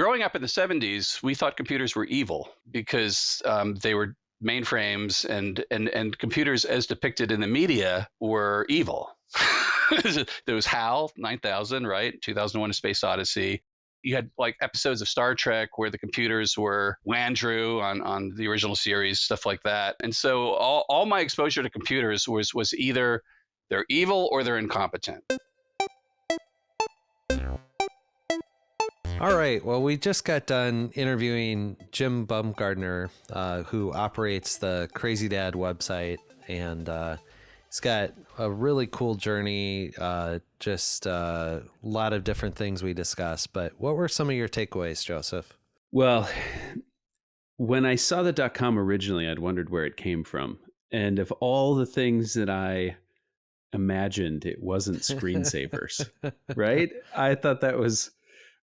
growing up in the 70s, we thought computers were evil because they were mainframes and computers as depicted in the media were evil. There was HAL 9000, right? 2001: A Space Odyssey. You had like episodes of Star Trek where the computers were Landru on the original series, stuff like that. And so all my exposure to computers was either they're evil or they're incompetent. All right. Well, we just got done interviewing Jim Bumgardner, who operates the KrazyDad website, and he's got a really cool journey. Just a lot of different things we discussed. But what were some of your takeaways, Joseph? Well, when I saw the .com originally, I'd wondered where it came from, and of all the things that I imagined, it wasn't Screensavers, right? I thought that was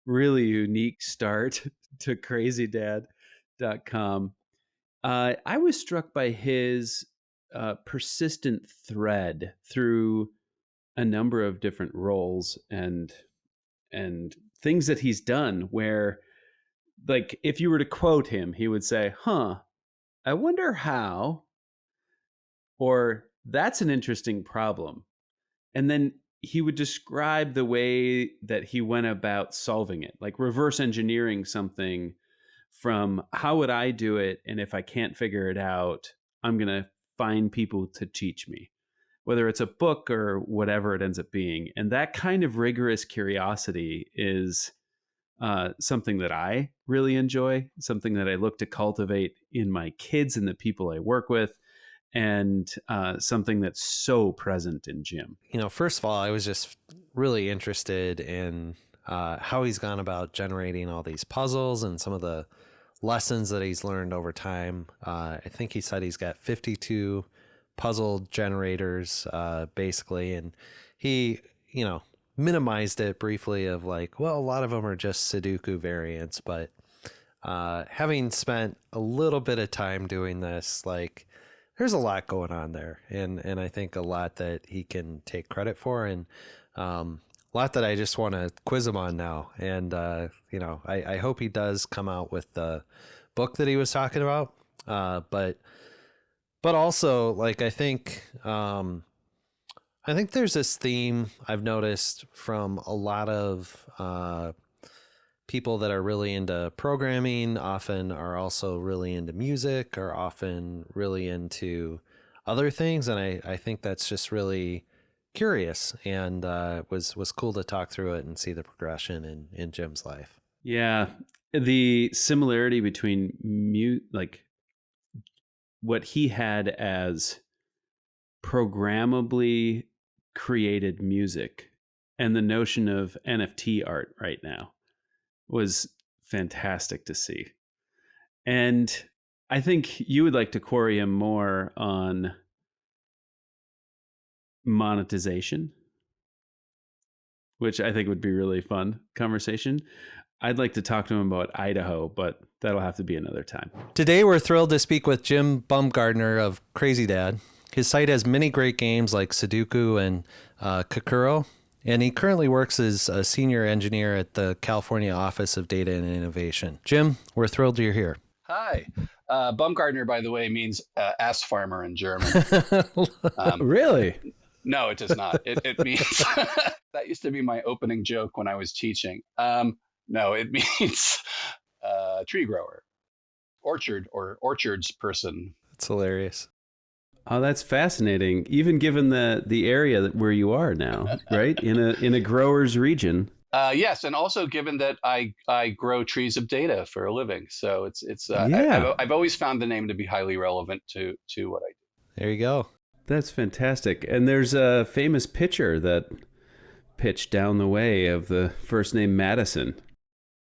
really unique start to KrazyDad.com. I was struck by his persistent thread through a number of different roles and things that he's done where, like, if you were to quote him, he would say, I wonder how, or that's an interesting problem. And then he would describe the way that he went about solving it, like reverse engineering something from how would I do it? And if I can't figure it out, I'm going to find people to teach me, whether it's a book or whatever it ends up being. And that kind of rigorous curiosity is something that I really enjoy, something that I look to cultivate in my kids and the people I work with, and something that's so present in Jim. You know, first of all, I was just really interested in how he's gone about generating all these puzzles and some of the lessons that he's learned over time. I think he said he's got 52 puzzle generators, basically, and he, you know, minimized it briefly of like, well, a lot of them are just Sudoku variants, but having spent a little bit of time doing this, like, there's a lot going on there, and I think a lot that he can take credit for, and a lot that I just want to quiz him on now. And you know, I hope he does come out with the book that he was talking about. But also, like, I think there's this theme I've noticed from a lot of people that are really into programming, often are also really into music, or often really into other things. And I think that's just really curious, and was cool to talk through it and see the progression in Jim's life. Yeah. The similarity between like what he had as programmably created music and the notion of NFT art right now was fantastic to see. And I think you would like to query him more on monetization, which I think would be really fun conversation. I'd like to talk to him about Idaho, but that'll have to be another time. Today, we're thrilled to speak with Jim Bumgardner of KrazyDad. His site has many great games like Sudoku and Kakuro, and he currently works as a senior engineer at the California Office of Data and Innovation. Jim, we're thrilled you're here. Hi. Bumgardner, by the way, means ass farmer in German. Really? No, it does not. It means that used to be my opening joke when I was teaching. No, it means tree grower, orchard or orchards person. It's hilarious. Oh, that's fascinating. Even given the area where you are now, right? In a grower's region. Yes, and also given that I grow trees of data for a living, so it's I've always found the name to be highly relevant to what I do. There you go. That's fantastic. And there's a famous pitcher that pitched down the way of the first name Madison.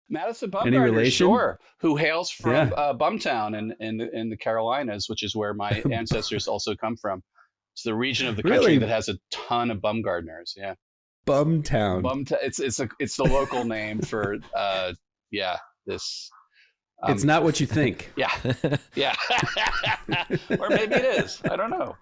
Madison Bumgardner, any relation? Sure, who hails from Bumtown in the Carolinas, which is where my ancestors also come from. It's the region of the country that has a ton of Bumgardners. Yeah, Bumtown. It's the local name for this. It's not what you think. Yeah, or maybe it is. I don't know.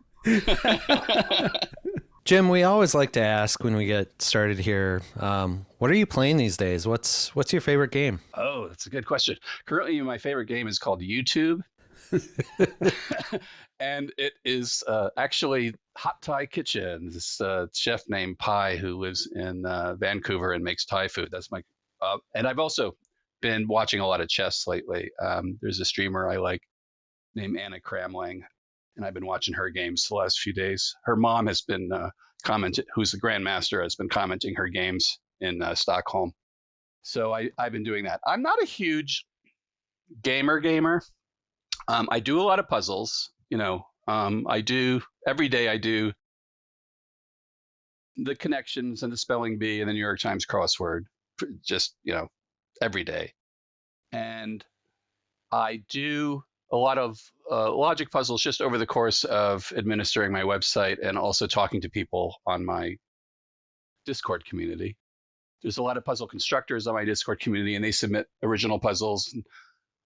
Jim, we always like to ask when we get started here, what are you playing these days? What's your favorite game? Oh, that's a good question. Currently, my favorite game is called YouTube. And it is actually Hot Thai Kitchen. This chef named Pai who lives in Vancouver and makes Thai food. That's my, and I've also been watching a lot of chess lately. There's a streamer I like named Anna Kramling, and I've been watching her games the last few days. Her mom has been commenting, who's the grandmaster, has been commenting her games in Stockholm. So I've been doing that. I'm not a huge gamer. I do a lot of puzzles. I do every day. I do the connections and the spelling bee and the New York Times crossword, just every day. And I do a lot of logic puzzles just over the course of administering my website and also talking to people on my Discord community. There's a lot of puzzle constructors on my Discord community, and they submit original puzzles.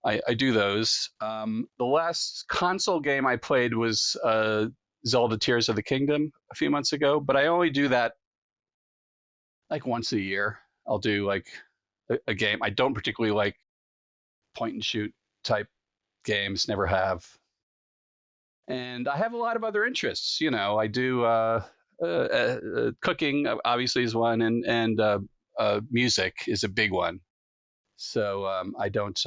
I do those. The last console game I played was Zelda Tears of the Kingdom a few months ago, but I only do that like once a year. I'll do like a game. I don't particularly like point and shoot type games, never have. And I have a lot of other interests. I do cooking, obviously, is one, and music is a big one. So I don't.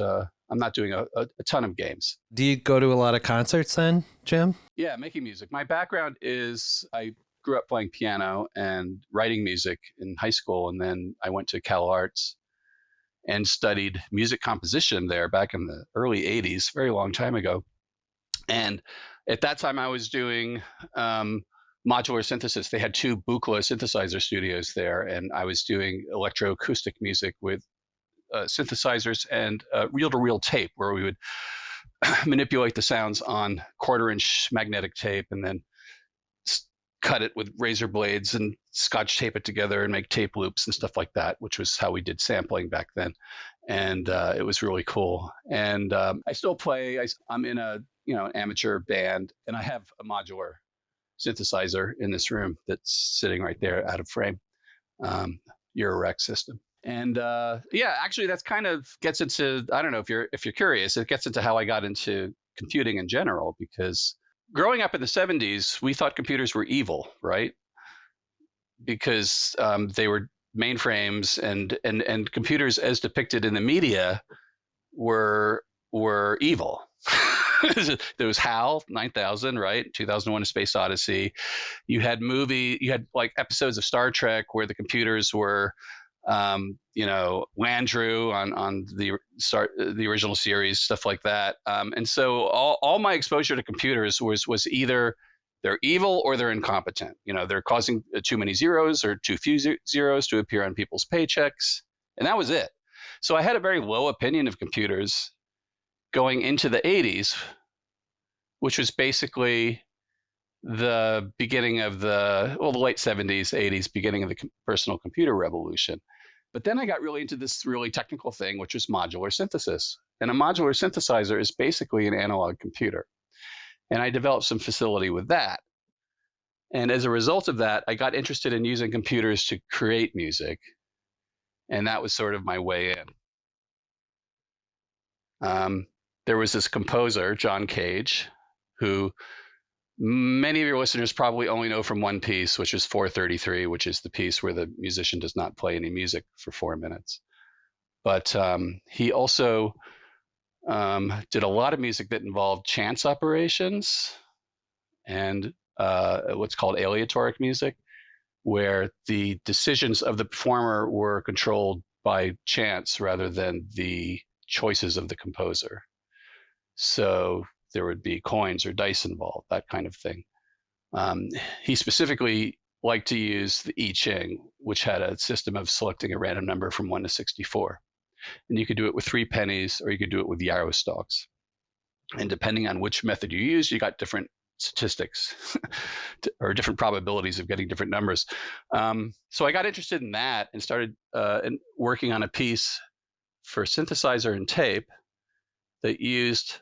I'm not doing a ton of games. Do you go to a lot of concerts then, Jim? Yeah, making music. My background is I grew up playing piano and writing music in high school, and then I went to Cal Arts and studied music composition there back in the early 80s, very long time ago. And at that time, I was doing modular synthesis. They had two Buchla synthesizer studios there, and I was doing electroacoustic music with synthesizers and reel-to-reel tape, where we would manipulate the sounds on quarter-inch magnetic tape and then cut it with razor blades and scotch tape it together and make tape loops and stuff like that, which was how we did sampling back then. And it was really cool. And I still play. I'm in an amateur band, and I have a modular synthesizer in this room that's sitting right there out of frame, Eurorec system. And actually, that's kind of gets into, I don't know if you're curious, it gets into how I got into computing in general, because growing up in the 70s, we thought computers were evil, right? Because they were mainframes, and computers as depicted in the media were evil. There was HAL 9000, right? 2001: A Space Odyssey. You had like episodes of Star Trek where the computers were Landru on the original series, stuff like that. And so all my exposure to computers was either they're evil or they're incompetent. They're causing too many zeros or too few zeros to appear on people's paychecks. And that was it. So I had a very low opinion of computers going into the 80s, which was basically the beginning of the late 70s, 80s, beginning of the personal computer revolution. But then I got really into this really technical thing, which was modular synthesis. And a modular synthesizer is basically an analog computer. And I developed some facility with that. And as a result of that, I got interested in using computers to create music. And that was sort of my way in. There was this composer, John Cage, who many of your listeners probably only know from one piece, which is 433, which is the piece where the musician does not play any music for 4 minutes. But he also did a lot of music that involved chance operations and what's called aleatoric music, where the decisions of the performer were controlled by chance rather than the choices of the composer. So there would be coins or dice involved, that kind of thing. He specifically liked to use the I Ching, which had a system of selecting a random number from 1 to 64. And you could do it with 3 pennies, or you could do it with yarrow stalks. And depending on which method you used, you got different statistics or different probabilities of getting different numbers. So I got interested in that and started working on a piece for synthesizer and tape that used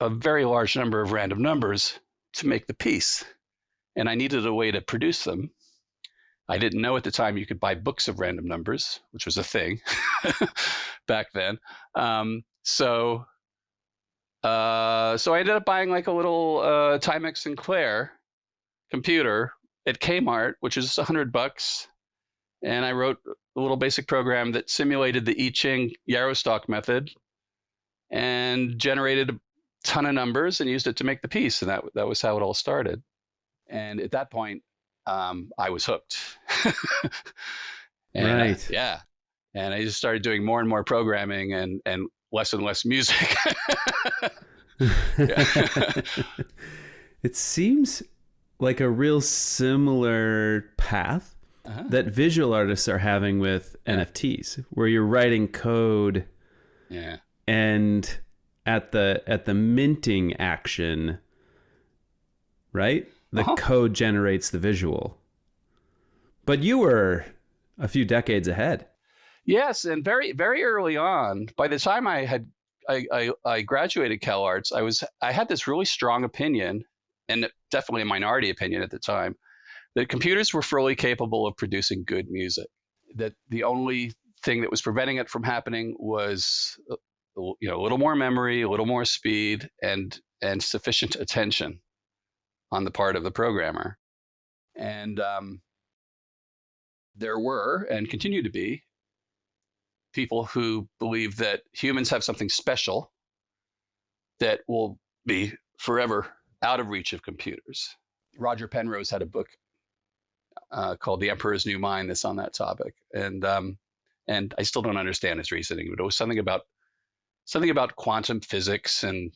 a very large number of random numbers to make the piece. and I needed a way to produce them. I didn't know at the time you could buy books of random numbers, which was a thing back then. So I ended up buying like a little Timex Sinclair computer at Kmart, which is $100, and I wrote a little basic program that simulated the I Ching Yarrow-Stalk method and generated a ton of numbers and used it to make the piece, and that was how it all started. And at that point, I was hooked. And, right. yeah. And I just started doing more and more programming and less and less music. It seems like a real similar path that visual artists are having with NFTs, where you're writing code, and at the minting action, right? The code generates the visual. But you were a few decades ahead. Yes, and very, very early on, by the time I graduated CalArts, I had this really strong opinion, and definitely a minority opinion at the time, that computers were fully capable of producing good music. That the only thing that was preventing it from happening was, a little more memory, a little more speed, and sufficient attention on the part of the programmer. And there were, and continue to be, people who believe that humans have something special that will be forever out of reach of computers. Roger Penrose had a book called The Emperor's New Mind that's on that topic, and I still don't understand his reasoning, but it was something about quantum physics, and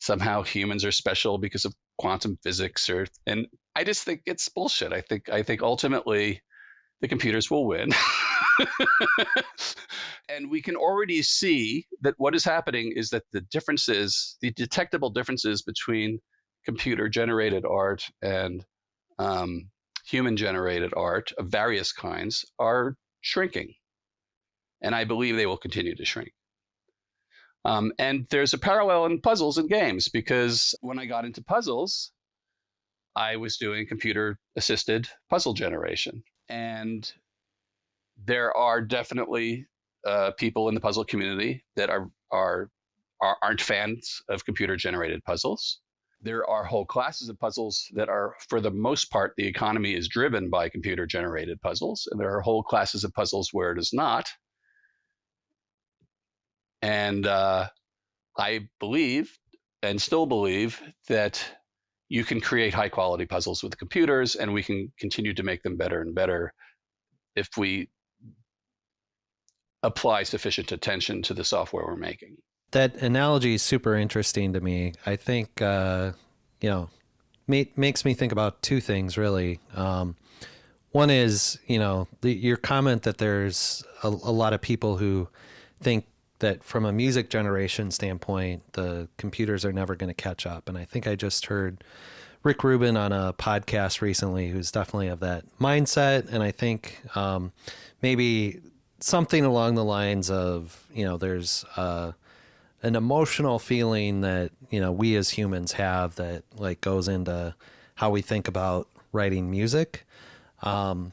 somehow humans are special because of quantum physics, and I just think it's bullshit. I think ultimately the computers will win. And we can already see that what is happening is that the detectable differences between computer generated art and human generated art of various kinds are shrinking. And I believe they will continue to shrink. And there's a parallel in puzzles and games, because when I got into puzzles, I was doing computer assisted puzzle generation. And there are definitely people in the puzzle community that aren't fans of computer generated puzzles. There are whole classes of puzzles that are, for the most part, the economy is driven by computer generated puzzles. And there are whole classes of puzzles where it is not. And I believe, and still believe, that you can create high quality puzzles with computers, and we can continue to make them better and better if we apply sufficient attention to the software we're making. That analogy is super interesting to me. I think, makes me think about two things, really. One is, your comment that there's a lot of people who think that from a music generation standpoint, the computers are never going to catch up. And I think I just heard Rick Rubin on a podcast recently who's definitely of that mindset. And I think maybe something along the lines of, there's an emotional feeling that, we as humans have that like goes into how we think about writing music. And,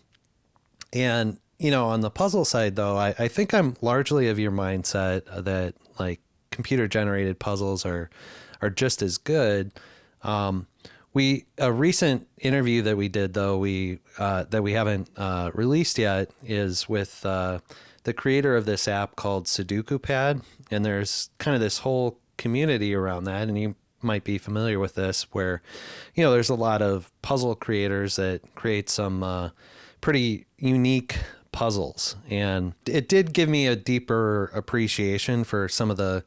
on the puzzle side, though, I think I'm largely of your mindset that like computer generated puzzles are just as good. A recent interview that we did, though, that we haven't released yet, is with the creator of this app called Sudoku Pad. And there's kind of this whole community around that. And you might be familiar with this, where, there's a lot of puzzle creators that create some pretty unique puzzles. And it did give me a deeper appreciation for some of the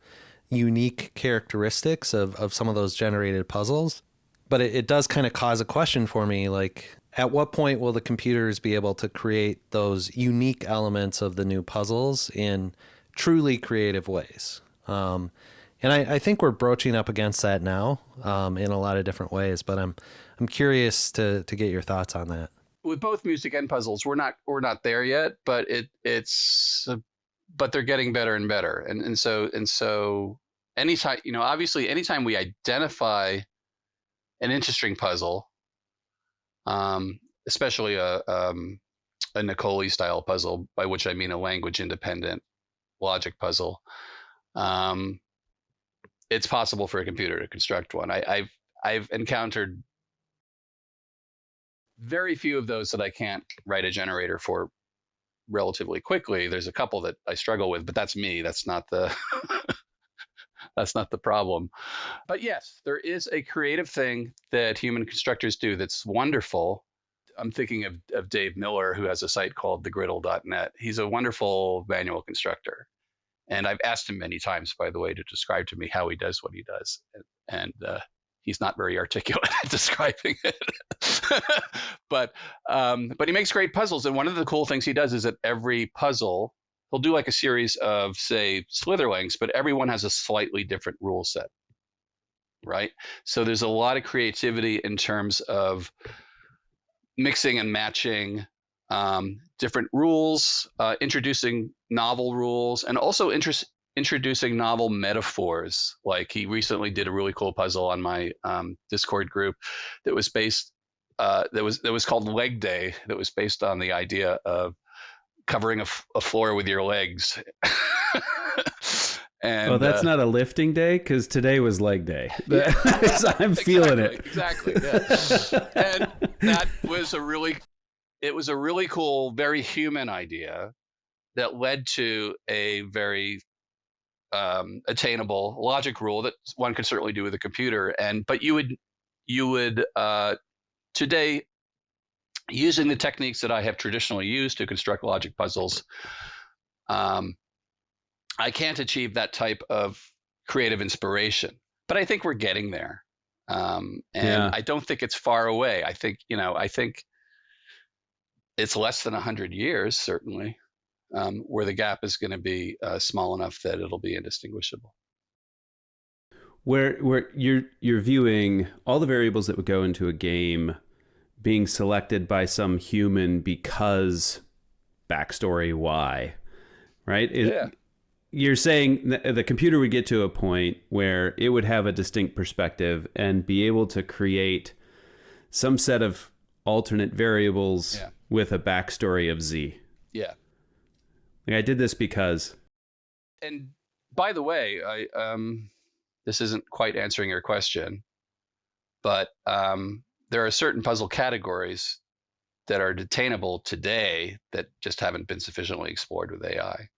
unique characteristics of some of those generated puzzles. But it does kind of cause a question for me, like, at what point will the computers be able to create those unique elements of the new puzzles in truly creative ways? And I think we're broaching up against that now in a lot of different ways, but I'm curious to get your thoughts on that. With both music and puzzles, we're not there yet, but but they're getting better and better. And so anytime, obviously anytime we identify an interesting puzzle, especially a Nicoli style puzzle, by which I mean a language independent logic puzzle. It's possible for a computer to construct one. I've encountered very few of those that I can't write a generator for relatively quickly. There's a couple that I struggle with, but that's me. That's not the that's not the problem. But yes, there is a creative thing that human constructors do that's wonderful. I'm thinking of Dave Miller, who has a site called thegriddle.net. He's a wonderful manual constructor. And I've asked him many times, by the way, to describe to me how he does what he does. And he's not very articulate at describing it. but he makes great puzzles. And one of the cool things he does is that every puzzle, he'll do like a series of, say, slitherlings, but everyone has a slightly different rule set, right? So there's a lot of creativity in terms of mixing and matching different rules, introducing novel rules, and also introducing novel metaphors. Like he recently did a really cool puzzle on my Discord group that was based that was called Leg Day. That was based on the idea of covering a floor with your legs. And, that's not a lifting day, because today was leg day. I'm feeling it. Exactly. Yeah. And that was a really cool, very human idea that led to a very attainable logic rule that one could certainly do with a computer. But you would today, using the techniques that I have traditionally used to construct logic puzzles, I can't achieve that type of creative inspiration, but I think we're getting there. I don't think it's far away. I think it's less than 100 years, certainly, where the gap is going to be small enough that it'll be indistinguishable. Where you're viewing all the variables that would go into a game being selected by some human because backstory why, right? Yeah. You're saying the computer would get to a point where it would have a distinct perspective and be able to create some set of alternate variables with a backstory of Z. Yeah. Like, I did this because. And by the way, this isn't quite answering your question, but there are certain puzzle categories that are detainable today that just haven't been sufficiently explored with AI.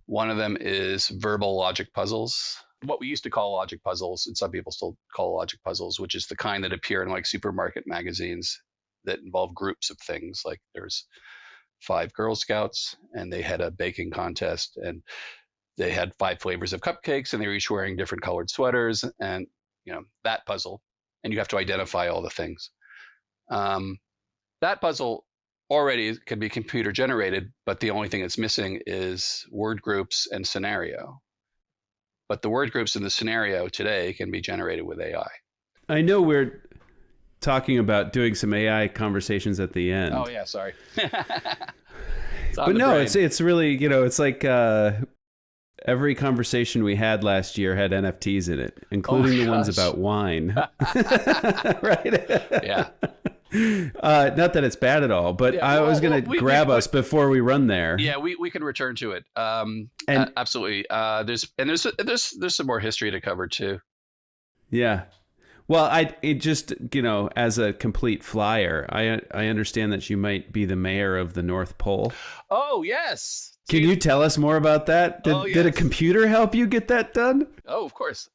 One of them is verbal logic puzzles, what we used to call logic puzzles, and some people still call logic puzzles, which is the kind that appear in like supermarket magazines that involve groups of things. Like there's 5 Girl Scouts and they had a baking contest and they had 5 flavors of cupcakes and they were each wearing different colored sweaters, and that puzzle, and you have to identify all the things. That puzzle already can be computer generated, but the only thing it's missing is word groups and scenario. But the word groups and the scenario today can be generated with AI. I know we're talking about doing some AI conversations at the end. Oh yeah, sorry. But no, it's really, it's like every conversation we had last year had NFTs in it, including the ones about wine. Right? Yeah. Not that it's bad at all, but I was going to grab us before we run there. Yeah, we can return to it. Absolutely. There's some more history to cover too. Yeah. Well, it just, as a complete flyer, I understand that you might be the mayor of the North Pole. Oh, yes. Can you tell us more about that? Did a computer help you get that done? Oh, of course.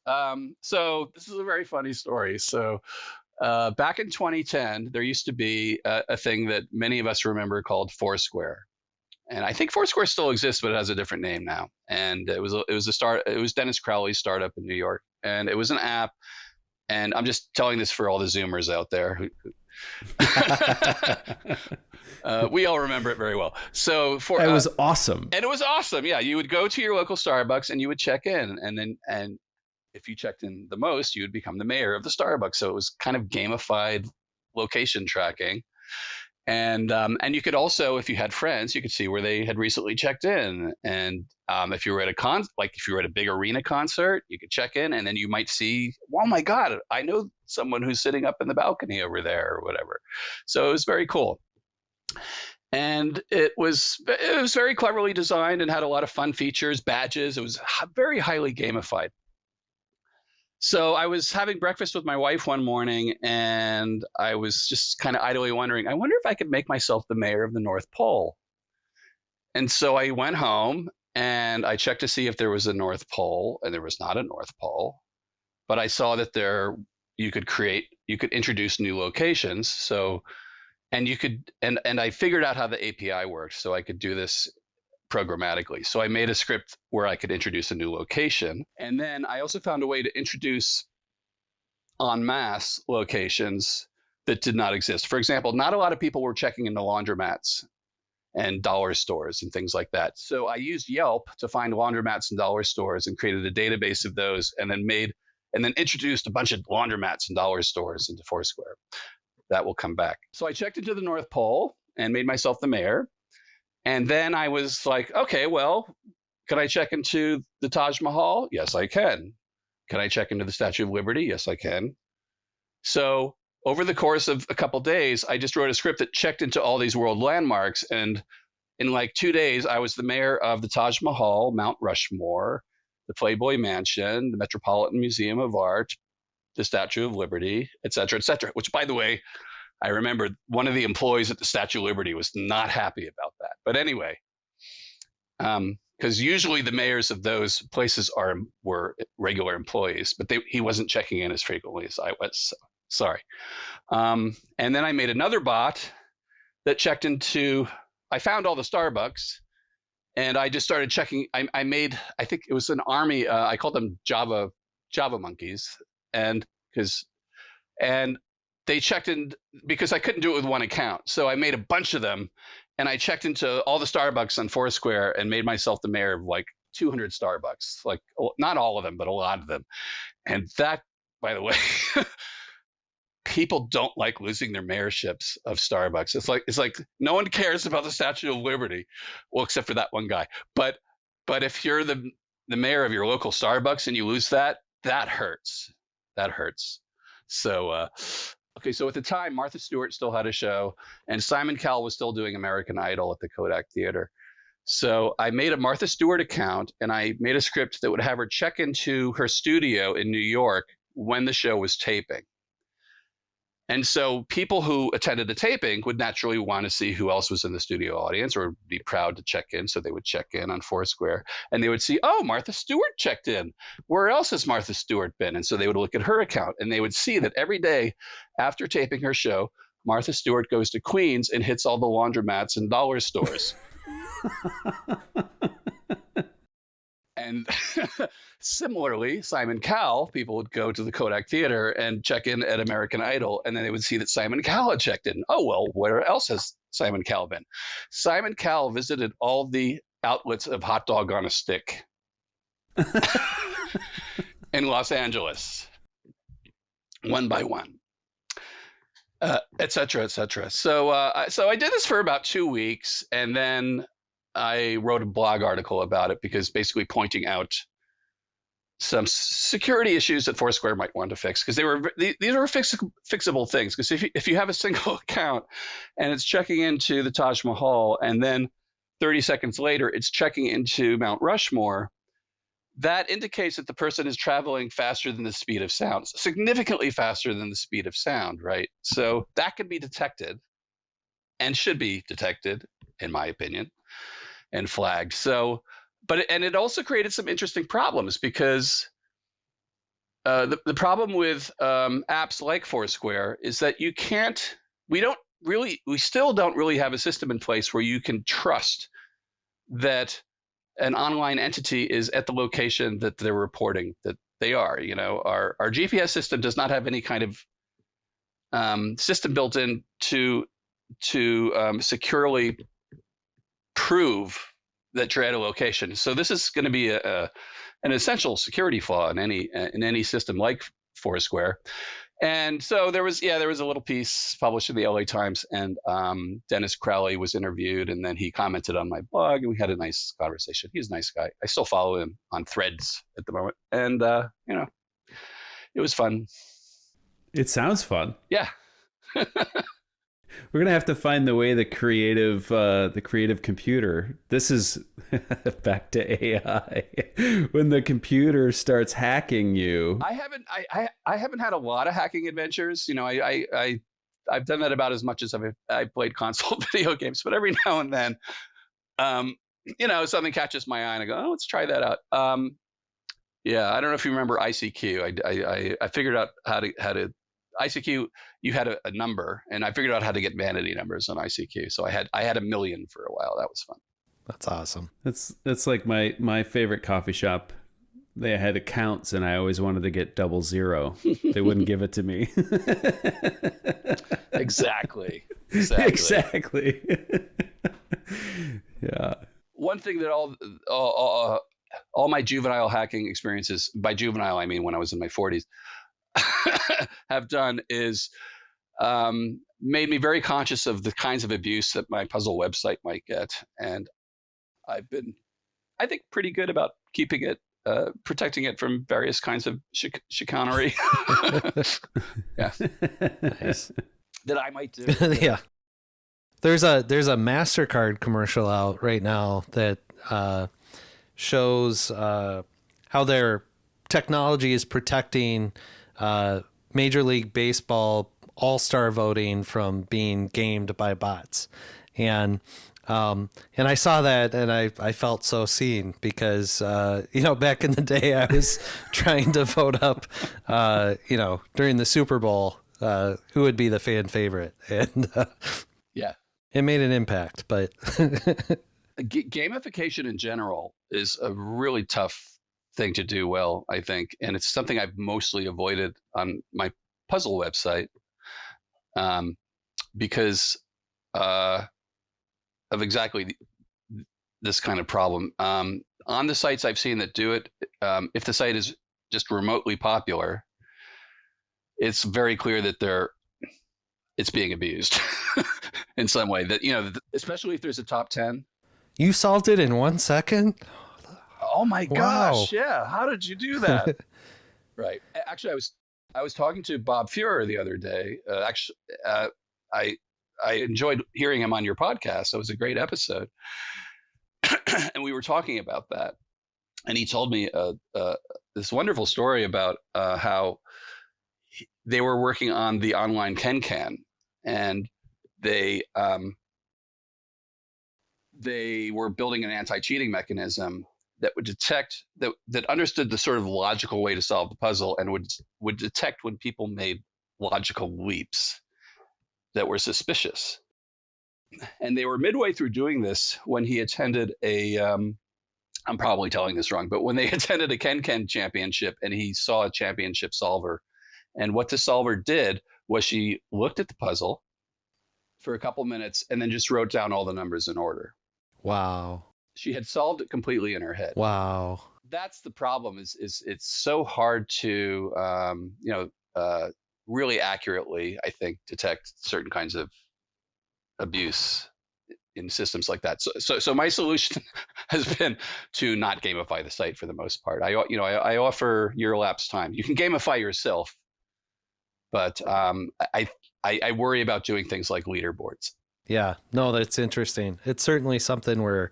So this is a very funny story. So back in 2010, there used to be a thing that many of us remember called Foursquare. And I think Foursquare still exists, but it has a different name now. And it was Dennis Crowley's startup in New York. And it was an app. And I'm just telling this for all the Zoomers out there. We all remember it very well. So it was awesome. And it was awesome. Yeah. You would go to your local Starbucks and you would check in. And if you checked in the most, you would become the mayor of the Starbucks. So it was kind of gamified location tracking. And you could also, if you had friends, you could see where they had recently checked in. And if you were at if you were at a big arena concert, you could check in, and then you might see, oh my God, I know someone who's sitting up in the balcony over there or whatever. So it was very cool. And it was very cleverly designed and had a lot of fun features, badges. It was very highly gamified. So I was having breakfast with my wife one morning, and I was just kind of idly wondering, I wonder if I could make myself the mayor of the North Pole. And so I went home and I checked to see if there was a North Pole, and there was not a North Pole. But I saw that you could introduce new locations. So, and you could, and I figured out how the API worked, so I could do this programmatically. So I made a script where I could introduce a new location. And then I also found a way to introduce en masse locations that did not exist. For example, not a lot of people were checking into laundromats and dollar stores and things like that. So I used Yelp to find laundromats and dollar stores and created a database of those, and then introduced a bunch of laundromats and dollar stores into Foursquare. That will come back. So I checked into the North Pole and made myself the mayor. And then I was like, okay, well, can I check into the Taj Mahal? Yes, I can. Can I check into the Statue of Liberty? Yes, I can. So over the course of a couple of days, I just wrote a script that checked into all these world landmarks. And in like 2 days, I was the mayor of the Taj Mahal, Mount Rushmore, the Playboy Mansion, the Metropolitan Museum of Art, the Statue of Liberty, et cetera, which, by the way, I remember one of the employees at the Statue of Liberty was not happy about that. But anyway, because usually the mayors of those places were regular employees, but he wasn't checking in as frequently as I was. So, sorry. And then I made another bot that checked into. I found all the Starbucks, and I just started checking. I think it was an army. I called them Java monkeys, and they checked in because I couldn't do it with one account. So I made a bunch of them, and I checked into all the Starbucks on Foursquare and made myself the mayor of like 200 Starbucks, like not all of them, but a lot of them. And that, by the way, people don't like losing their mayorships of Starbucks. It's like no one cares about the Statue of Liberty, well, except for that one guy. But if you're the mayor of your local Starbucks and you lose that hurts. That hurts. So, okay, so at the time, Martha Stewart still had a show, and Simon Cowell was still doing American Idol at the Kodak Theater. So I made a Martha Stewart account, and I made a script that would have her check into her studio in New York when the show was taping. And so people who attended the taping would naturally want to see who else was in the studio audience, or be proud to check in. So they would check in on Foursquare, and they would see, oh, Martha Stewart checked in. Where else has Martha Stewart been? And so they would look at her account, and they would see that every day after taping her show, Martha Stewart goes to Queens and hits all the laundromats and dollar stores. And similarly, Simon Cowell, people would go to the Kodak Theater and check in at American Idol, and then they would see that Simon Cowell had checked in. Oh, well, where else has Simon Cowell been? Simon Cowell visited all the outlets of hot dog on a stick in Los Angeles, one by one, et cetera, et cetera. So I did this for about 2 weeks, and then I wrote a blog article about it, because basically pointing out some security issues that Foursquare might want to fix, because these are fixable things. Because if you have a single account and it's checking into the Taj Mahal, and then 30 seconds later it's checking into Mount Rushmore, that indicates that the person is traveling faster than the speed of sound, significantly faster than the speed of sound, right? So that can be detected, and should be detected, in my opinion, and flagged. So, and it also created some interesting problems, because the problem with apps like Foursquare is that we still don't really have a system in place where you can trust that an online entity is at the location that they're reporting that they are. You know, our GPS system does not have any kind of system built in to securely prove that you're at a location. So this is going to be an essential security flaw in any system like Foursquare. And so there was a little piece published in the LA Times, and Dennis Crowley was interviewed, and then he commented on my blog, and we had a nice conversation. He's a nice guy. I still follow him on Threads at the moment, and it was fun. It sounds fun. Yeah. We're gonna have to find the way the creative computer. This is back to AI. When the computer starts hacking you. I haven't had a lot of hacking adventures. I've done that about as much as I've played console video games, but every now and then, something catches my eye and I go, oh, let's try that out. Yeah, I don't know if you remember ICQ. I figured out how to ICQ. You had a number, and I figured out how to get vanity numbers on ICQ. So I had 1 million for a while. That was fun. That's awesome. That's like my favorite coffee shop. They had accounts, and I always wanted to get 00. They wouldn't give it to me. Exactly. Yeah. One thing that all my juvenile hacking experiences, by juvenile I mean when I was in my 40s, have done is made me very conscious of the kinds of abuse that my puzzle website might get. And I've been, I think, pretty good about keeping it, protecting it from various kinds of chicanery. Yeah. Nice. That I might do. Yeah. There's a MasterCard commercial out right now that shows how their technology is protecting Major League Baseball all-star voting from being gamed by bots. And I saw that and I felt so seen because, back in the day I was trying to vote up, during the Super Bowl, who would be the fan favorite. And yeah, it made an impact, but gamification in general is a really tough thing to do well, I think. And it's something I've mostly avoided on my puzzle website because of exactly this kind of problem. On the sites I've seen that do it, if the site is just remotely popular, it's very clear that it's being abused in some way. That, especially if there's a top 10. You solved it in 1 second? Oh my gosh! Wow. Yeah, how did you do that? Right. Actually, I was talking to Bob Fuhrer the other day. I enjoyed hearing him on your podcast. That was a great episode, and we were talking about that. And he told me this wonderful story about how they were working on the online KenKen, and they were building an anti-cheating mechanism that would detect that understood the sort of logical way to solve the puzzle and would detect when people made logical leaps that were suspicious. And they were midway through doing this when he attended I'm probably telling this wrong, but when they attended a KenKen championship and he saw a championship solver, and what the solver did was she looked at the puzzle for a couple minutes and then just wrote down all the numbers in order. Wow. She had solved it completely in her head. Wow. That's the problem is it's so hard to, really accurately, I think, detect certain kinds of abuse in systems like that. So my solution has been to not gamify the site for the most part. I offer year elapsed time. You can gamify yourself, but I worry about doing things like leaderboards. Yeah, no, that's interesting. It's certainly something we're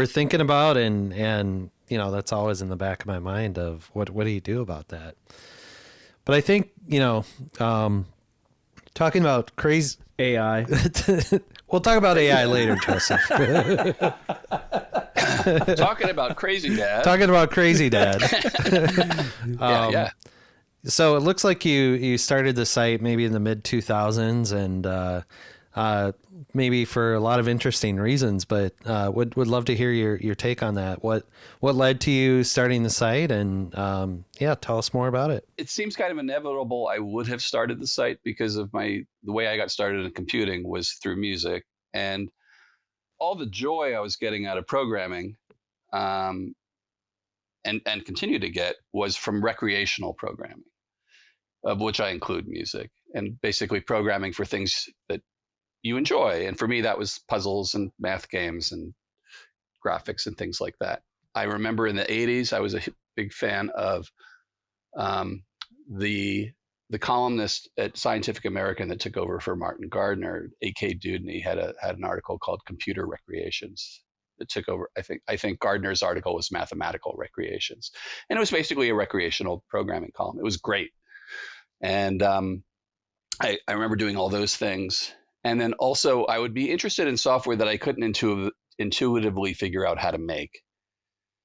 thinking about, and that's always in the back of my mind of what do you do about that. But I think talking about crazy AI. We'll talk about AI later, Joseph. Talking about KrazyDad. Talking about KrazyDad. Yeah. So it looks like you started the site maybe in the mid 2000s, and maybe for a lot of interesting reasons, but would love to hear your take on that. What led to you starting the site, and tell us more about it. It seems kind of inevitable I would have started the site because of the way I got started in computing was through music, and all the joy I was getting out of programming and continue to get was from recreational programming. of which I include music, and basically programming for things that you enjoy. And for me, that was puzzles and math games and graphics and things like that. I remember in the 80s, I was a big fan of the columnist at Scientific American that took over for Martin Gardner, A.K. Dudney, had an article called Computer Recreations that took over. I think Gardner's article was Mathematical Recreations, and it was basically a recreational programming column. It was great, and I remember doing all those things. And then also, I would be interested in software that I couldn't intuitively figure out how to make.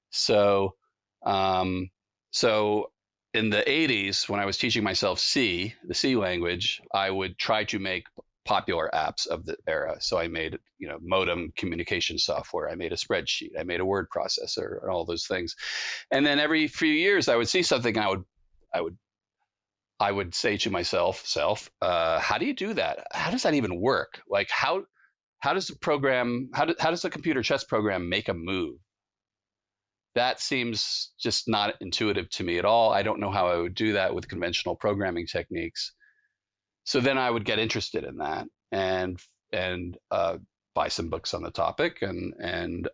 So, so in the 80s, when I was teaching myself C, the C language, I would try to make popular apps of the era. So I made, modem communication software. I made a spreadsheet. I made a word processor, and all those things. And then every few years, I would see something, and I would say to myself, how do you do that? How does that even work? Like how does the program, how does the computer chess program make a move? That seems just not intuitive to me at all. I don't know how I would do that with conventional programming techniques. So then I would get interested in that and buy some books on the topic and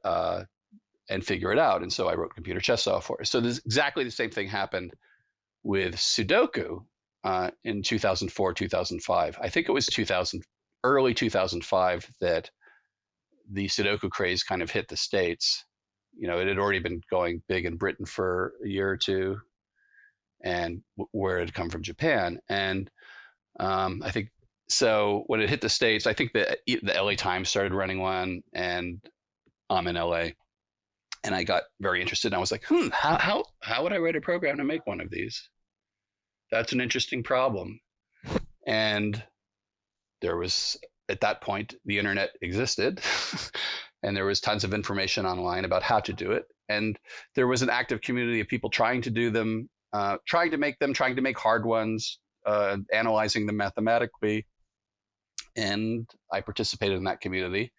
figure it out. And so I wrote computer chess software. So this exactly the same thing happened with Sudoku in 2004, 2005. I think it was early 2005 that the Sudoku craze kind of hit the States. It had already been going big in Britain for a year or two, and where it had come from Japan. And I think so when it hit the States, I think the LA Times started running one, and I'm in LA, and I got very interested. And I was like, how would I write a program to make one of these? That's an interesting problem. And there was, at that point, the internet existed. And there was tons of information online about how to do it. And there was an active community of people trying to do them, trying to make hard ones, analyzing them mathematically. And I participated in that community.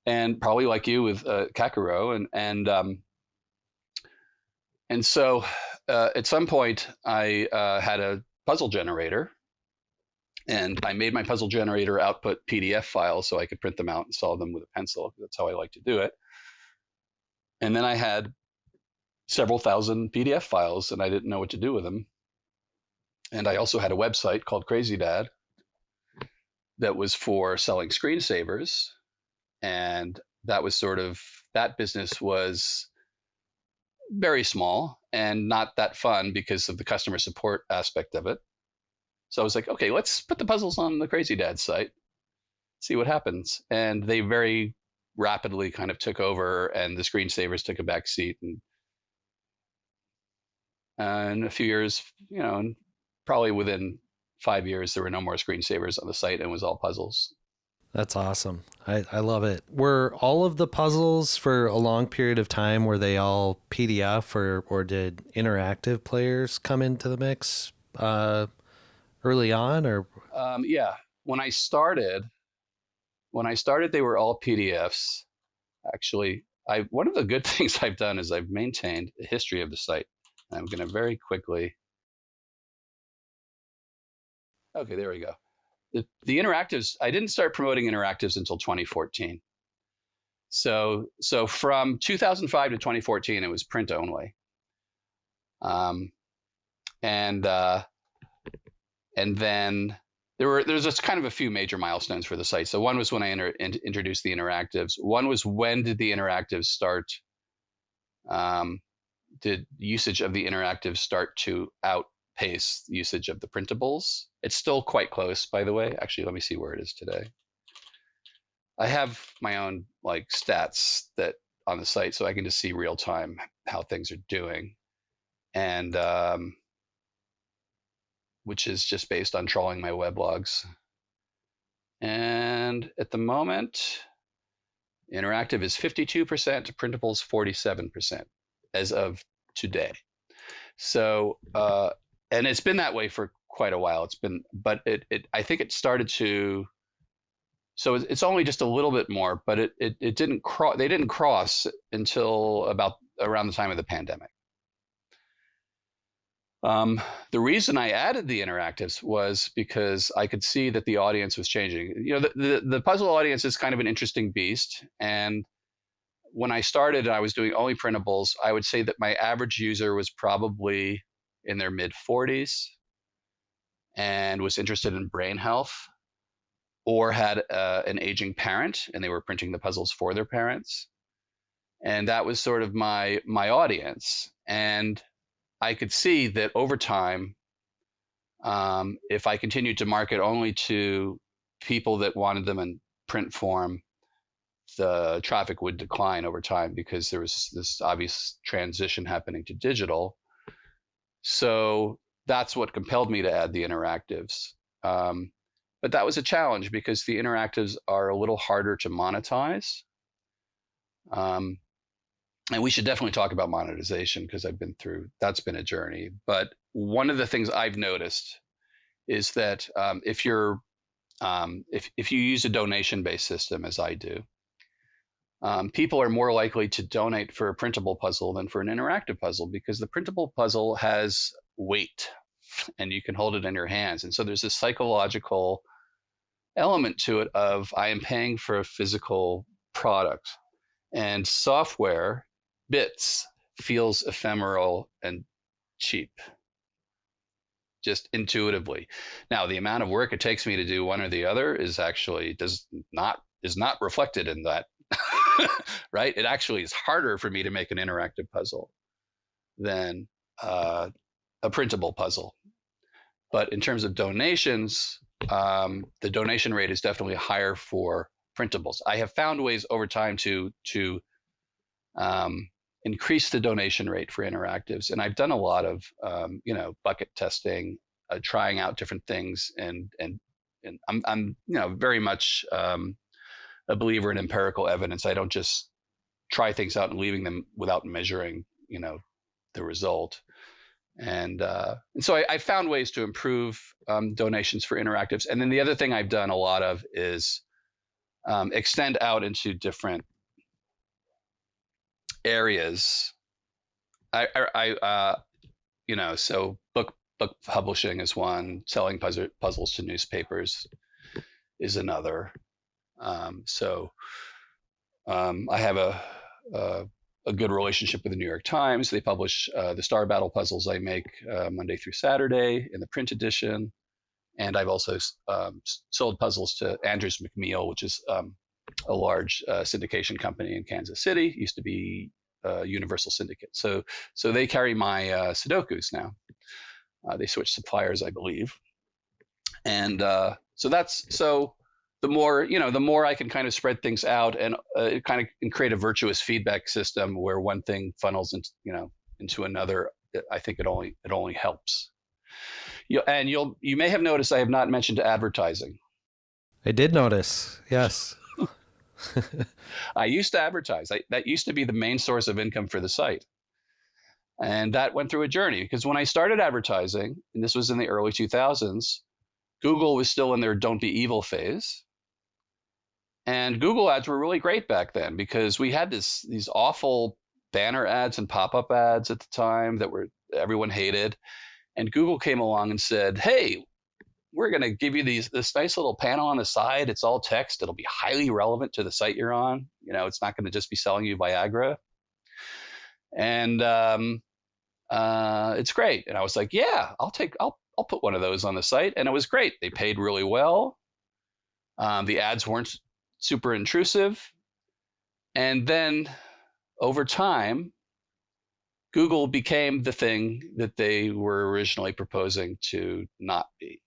And probably like you with Kakuro. And so at some point, I had a puzzle generator. And I made my puzzle generator output PDF files so I could print them out and solve them with a pencil. That's how I like to do it. And then I had several thousand PDF files, and I didn't know what to do with them. And I also had a website called KrazyDad that was for selling screensavers. And that business was very small and not that fun because of the customer support aspect of it. So I was like, okay, let's put the puzzles on the KrazyDad site, see what happens. And they very rapidly kind of took over, and the screensavers took a back seat. And in a few years, and probably within 5 years, there were no more screensavers on the site, and it was all puzzles. That's awesome. I love it. Were all of the puzzles for a long period of time, were they all PDF, or did interactive players come into the mix early on? Or yeah, when I started, they were all PDFs. Actually, one of the good things I've done is I've maintained a history of the site. I'm going to very quickly. Okay, there we go. The interactives, I didn't start promoting interactives until 2014. So from 2005 to 2014, it was print only. And then there's just kind of a few major milestones for the site. So one was when I introduced the interactives. One was, when did the interactives start? Did usage of the interactives start to outpace usage of the printables? It's still quite close, by the way. Actually, let me see where it is today. I have my own stats that on the site, so I can just see real time how things are doing. And which is just based on trawling my weblogs. And at the moment, interactive is 52%, printables 47% as of today. So, and it's been that way for quite a while. But I think it started to, so it's only just a little bit more, but it didn't cross, they didn't cross until about around the time of the pandemic. The reason I added the interactives was because I could see that the audience was changing. The puzzle audience is kind of an interesting beast. And when I started and I was doing only printables, I would say that my average user was probably in their mid 40s and was interested in brain health, or had an aging parent and they were printing the puzzles for their parents. And that was sort of my audience. And I could see that over time, if I continued to market only to people that wanted them in print form, the traffic would decline over time because there was this obvious transition happening to digital. So that's what compelled me to add the interactives. But that was a challenge because the interactives are a little harder to monetize. And we should definitely talk about monetization because that's been a journey. But one of the things I've noticed is that if you use a donation-based system, as I do, people are more likely to donate for a printable puzzle than for an interactive puzzle, because the printable puzzle has weight and you can hold it in your hands. And so there's a psychological element to it of, I am paying for a physical product, and software bits feels ephemeral and cheap, just intuitively. Now, the amount of work it takes me to do one or the other is not reflected in that. Right? It actually is harder for me to make an interactive puzzle than a printable puzzle. But in terms of donations, the donation rate is definitely higher for printables. I have found ways over time to increase the donation rate for interactives, and I've done a lot of bucket testing, trying out different things, and I'm very much a believer in empirical evidence. I don't just try things out and leaving them without measuring the result. And so I found ways to improve donations for interactives. And then the other thing I've done a lot of is extend out into different areas. So book publishing is one. Selling puzzles to newspapers is another. I have a good relationship with the New York Times. They publish the Star Battle puzzles I make Monday through Saturday in the print edition. And I've also sold puzzles to Andrews McMeel, which is a large syndication company in Kansas City. It used to be Universal Syndicate. So they carry my Sudokus now. They switched suppliers, I believe. And the more I can kind of spread things out and create a virtuous feedback system where one thing funnels into another, I think it only helps. And you may have noticed I have not mentioned advertising. I did notice, yes. I used to advertise. That used to be the main source of income for the site. And that went through a journey, because when I started advertising, and this was in the early 2000s, Google was still in their don't be evil phase. And Google ads were really great back then, because we had these awful banner ads and pop-up ads at the time that everyone hated. And Google came along and said, hey, we're going to give you this nice little panel on the side. It's all text. It'll be highly relevant to the site you're on. It's not going to just be selling you Viagra. And it's great. And I was like, yeah, I'll put one of those on the site. And it was great. They paid really well. The ads weren't super intrusive. And then over time, Google became the thing that they were originally proposing to not be.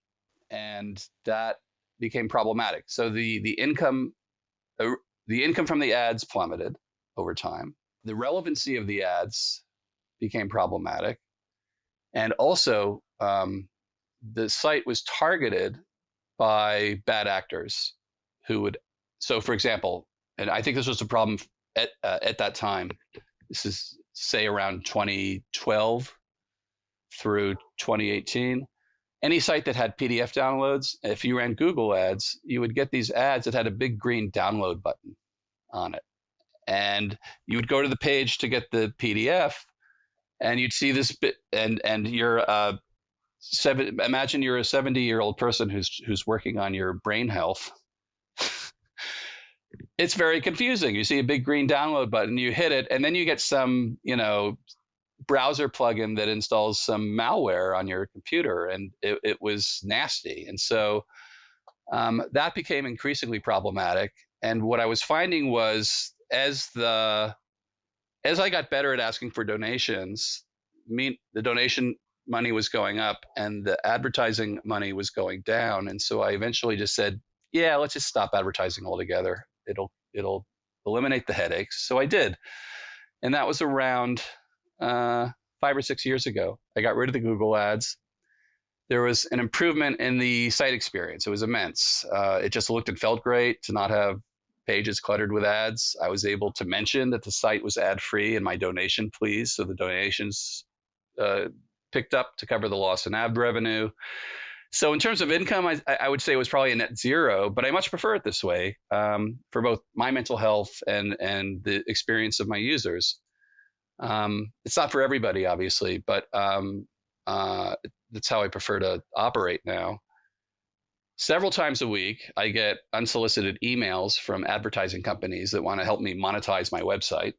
And that became problematic. So the income from the ads plummeted over time. The relevancy of the ads became problematic. And also, the site was targeted by bad actors so for example, and I think this was a problem at that time, this is say around 2012 through 2018, any site that had PDF downloads, if you ran Google ads, you would get these ads that had a big green download button on it. And you would go to the page to get the PDF, and you'd see this bit, and you're imagine you're a 70-year-old person who's working on your brain health. It's very confusing. You see a big green download button, you hit it, and then you get some, browser plugin that installs some malware on your computer, and it was nasty. And so that became increasingly problematic. And what I was finding was, as I got better at asking for donations, the donation money was going up and the advertising money was going down. And so I eventually just said, yeah, let's just stop advertising altogether. It'll eliminate the headaches. So I did. And that was around 5 or 6 years ago. I got rid of the Google ads. There was an improvement in the site experience. It was immense. It just looked and felt great to not have pages cluttered with ads. I was able to mention that the site was ad-free in my donation please. So the donations picked up to cover the loss in ad revenue. So in terms of income, I would say it was probably a net zero, but I much prefer it this way for both my mental health and the experience of my users. It's not for everybody, obviously, but that's how I prefer to operate now. Several times a week, I get unsolicited emails from advertising companies that want to help me monetize my website,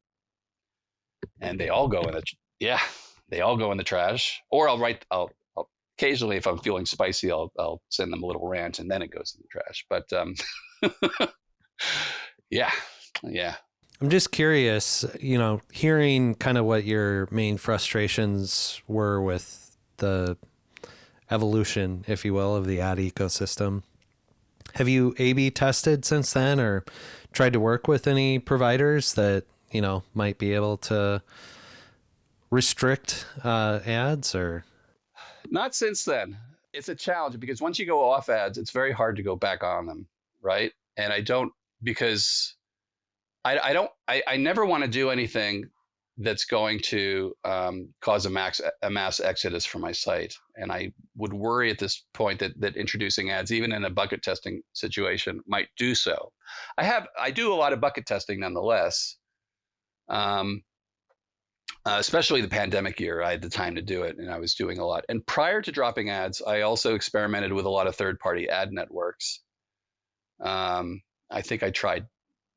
and they all go in the trash. Or I'll occasionally, if I'm feeling spicy, I'll send them a little rant, and then it goes in the trash. But yeah. I'm just curious, hearing kind of what your main frustrations were with the evolution, if you will, of the ad ecosystem. Have you A/B tested since then, or tried to work with any providers that, might be able to restrict ads? Or not since then. It's a challenge because once you go off ads, it's very hard to go back on them, right? And I don't, because I never want to do anything that's going to cause a mass exodus from my site. And I would worry at this point that introducing ads, even in a bucket testing situation, might do so. I do a lot of bucket testing nonetheless, especially the pandemic year. I had the time to do it, and I was doing a lot. And prior to dropping ads, I also experimented with a lot of third-party ad networks. I think I tried,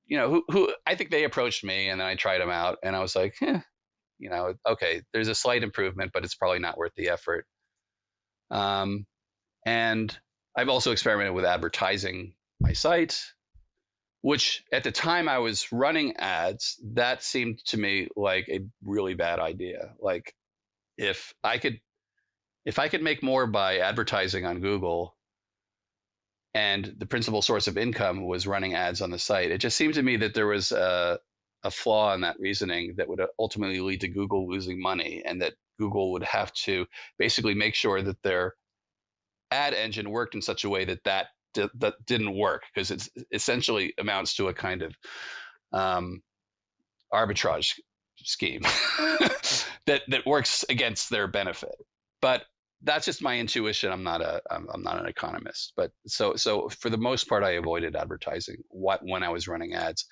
who I think they approached me, and then I tried them out, and I was like, okay, there's a slight improvement, but it's probably not worth the effort. And I've also experimented with advertising my site, which at the time I was running ads, that seemed to me like a really bad idea. Like if I could make more by advertising on Google, and the principal source of income was running ads on the site, it just seemed to me that there was a flaw in that reasoning that would ultimately lead to Google losing money, and that Google would have to basically make sure that their ad engine worked in such a way that didn't work, because it essentially amounts to a kind of arbitrage scheme that works against their benefit. But that's just my intuition. I'm not an economist, but so for the most part, I avoided advertising when I was running ads,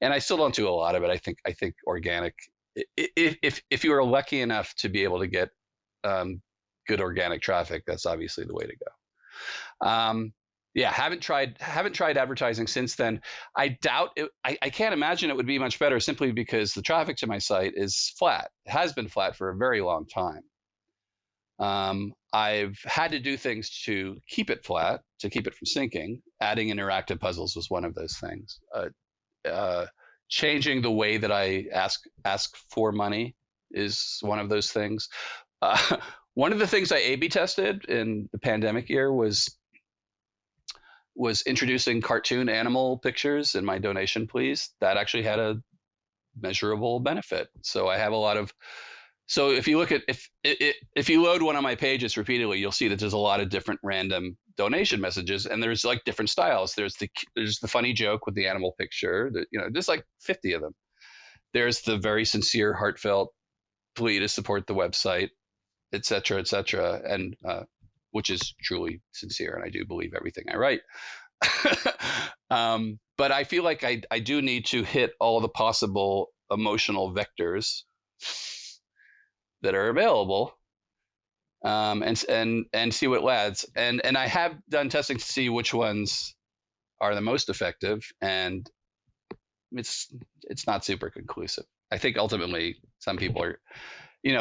and I still don't do a lot of it. I think organic. If you are lucky enough to be able to get good organic traffic, that's obviously the way to go. Haven't tried advertising since then. I doubt it. I can't imagine it would be much better, simply because the traffic to my site is flat. It has been flat for a very long time. I've had to do things to keep it flat, to keep it from sinking. Adding interactive puzzles was one of those things. Changing the way that I ask for money is one of those things. One of the things I A/B tested in the pandemic year was introducing cartoon animal pictures in my donation please. That actually had a measurable benefit. So I have a lot of. So if you look at if you load one of my pages repeatedly, you'll see that there's a lot of different random donation messages, and there's like different styles. There's the funny joke with the animal picture. There's like 50 of them. There's the very sincere, heartfelt plea to support the website, et cetera, and which is truly sincere, and I do believe everything I write. But I feel like I do need to hit all the possible emotional vectors that are available, and see what lands. And I have done testing to see which ones are the most effective, and it's not super conclusive. I think ultimately some people are,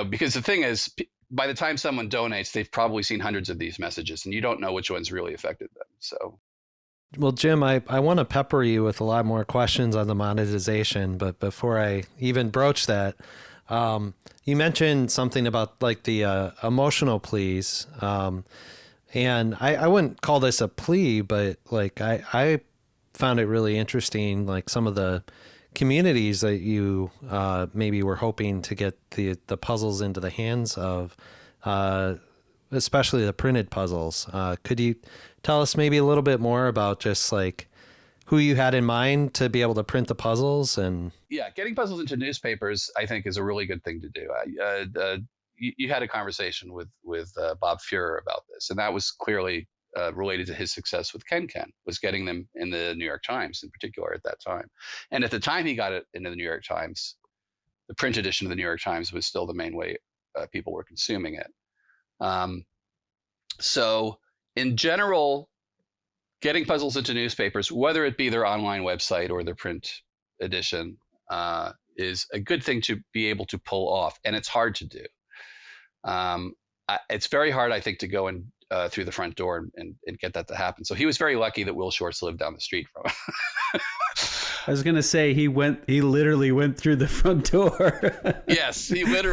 because the thing is, by the time someone donates, they've probably seen hundreds of these messages, and you don't know which ones really affected them. So, well, Jim, I want to pepper you with a lot more questions on the monetization, but before I even broach that, you mentioned something about like the emotional pleas, and I wouldn't call this a plea, but like I found it really interesting, like some of the communities that you maybe were hoping to get the puzzles into the hands of, especially the printed puzzles. Could you tell us maybe a little bit more about just like who you had in mind to be able to print the puzzles? And yeah, getting puzzles into newspapers, I think, is a really good thing to do. You had a conversation with Bob Fuhrer about this, and that was clearly related to his success with KenKen, was getting them in the New York Times in particular at that time. And at the time he got it into the New York Times, the print edition of the New York Times was still the main way people were consuming it. So in general, getting puzzles into newspapers, whether it be their online website or their print edition, is a good thing to be able to pull off, and it's hard to do. It's very hard, I think, to go in through the front door and get that to happen. So he was very lucky that Will Shortz lived down the street from him. I was gonna say he literally went through the front door. Yes, he went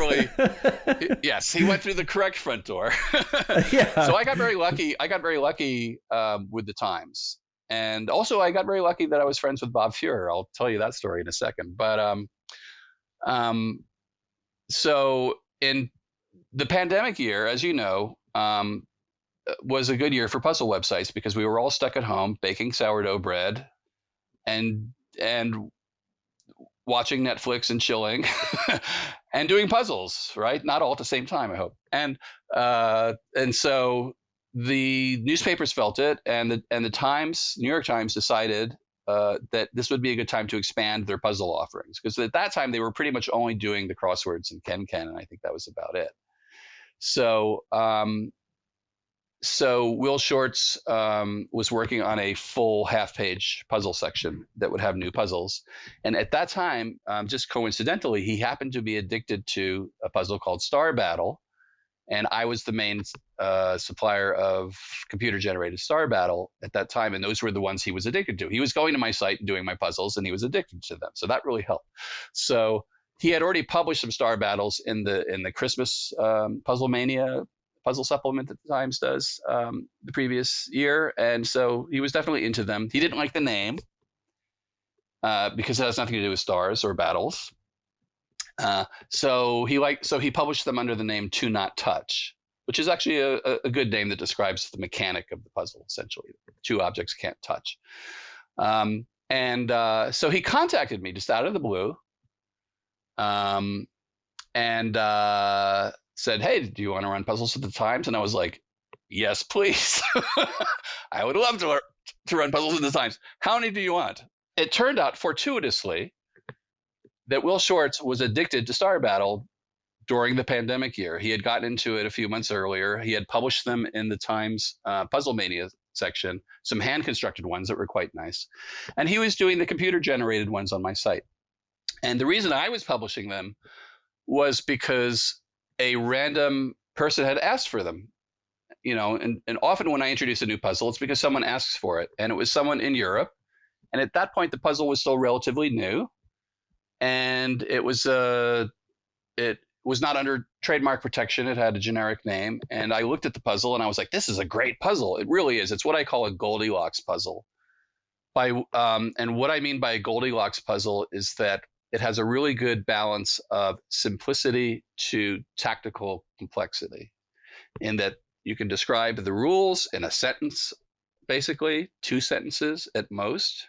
through the correct front door. Yeah. So I got very lucky. With the Times, and also I got very lucky that I was friends with Bob Fuhrer. I'll tell you that story in a second. But so in the pandemic year, as you know, was a good year for puzzle websites because we were all stuck at home baking sourdough bread and watching Netflix and chilling and doing puzzles, right? Not all at the same time, I hope. And so the newspapers felt it, and the Times, New York Times, decided that this would be a good time to expand their puzzle offerings, because at that time they were pretty much only doing the crosswords and KenKen, and I think that was about it. So Will Shortz was working on a full half-page puzzle section that would have new puzzles. And at that time, just coincidentally, he happened to be addicted to a puzzle called Star Battle. And I was the main supplier of computer-generated Star Battle at that time. And those were the ones he was addicted to. He was going to my site and doing my puzzles, and he was addicted to them. So that really helped. So he had already published some Star Battles in the Christmas Puzzle Mania puzzle supplement that the Times does the previous year, and so he was definitely into them. He didn't like the name because it has nothing to do with stars or battles. So he published them under the name To Not Touch, which is actually a good name that describes the mechanic of the puzzle. Essentially, two objects can't touch. So he contacted me just out of the blue, and said, "Hey, do you want to run puzzles at the Times?" And I was like, "Yes, please." I would love to run puzzles at the Times. How many do you want? It turned out fortuitously that Will Shortz was addicted to Star Battle during the pandemic year. He had gotten into it a few months earlier. He had published them in the Times Puzzle Mania section, some hand-constructed ones that were quite nice. And he was doing the computer-generated ones on my site. And the reason I was publishing them was because a random person had asked for them, and often when I introduce a new puzzle, it's because someone asks for it. And it was someone in Europe. And at that point, the puzzle was still relatively new. And it was not under trademark protection. It had a generic name. And I looked at the puzzle and I was like, this is a great puzzle. It really is. It's what I call a Goldilocks puzzle. And what I mean by a Goldilocks puzzle is that it has a really good balance of simplicity to tactical complexity, in that you can describe the rules in a sentence, basically 2 sentences at most,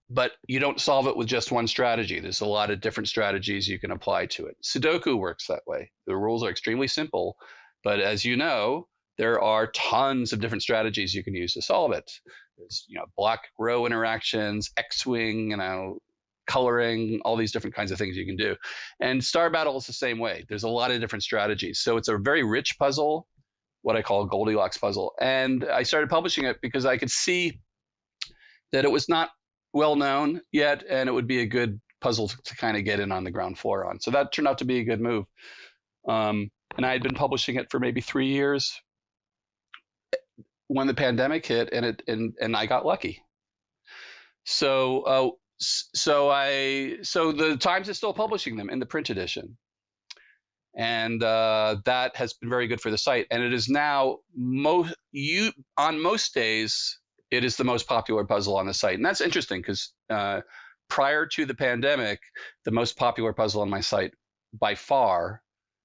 but you don't solve it with just one strategy. There's a lot of different strategies you can apply to it. Sudoku works that way. The rules are extremely simple, but as you know, there are tons of different strategies you can use to solve it. There's block row interactions, X-wing, coloring, all these different kinds of things you can do. And Star Battle is the same way. There's a lot of different strategies. So it's a very rich puzzle, what I call a Goldilocks puzzle. And I started publishing it because I could see that it was not well known yet, and it would be a good puzzle to kind of get in on the ground floor on. So that turned out to be a good move. And I had been publishing it for maybe 3 years when the pandemic hit, and I got lucky. So the Times is still publishing them in the print edition, and that has been very good for the site. And it is now on most days it is the most popular puzzle on the site, and that's interesting because prior to the pandemic, the most popular puzzle on my site by far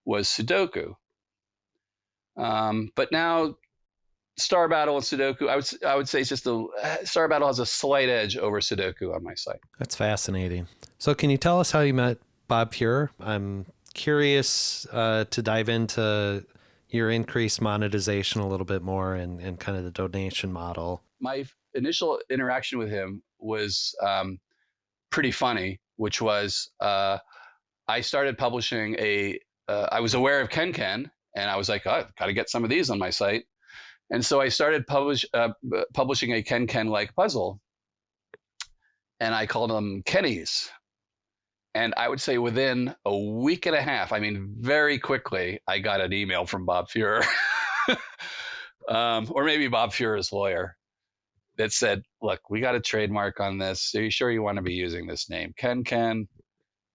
was Sudoku. But now Star Battle and Sudoku, I would say it's just Star Battle has a slight edge over Sudoku on my site. That's fascinating. So can you tell us how you met Bob Fuhrer? I'm curious to dive into your increased monetization a little bit more and kind of the donation model. My initial interaction with him was pretty funny, which was I started publishing I was aware of KenKen, and I was like, oh, I've got to get some of these on my site. And so I started publishing a KenKen-like puzzle, and I called them Kennies. And I would say within a week and a half, I mean, very quickly, I got an email from Bob Fuhrer, or maybe Bob Fuhrer's lawyer, that said, look, we got a trademark on this. Are you sure you want to be using this name? KenKen,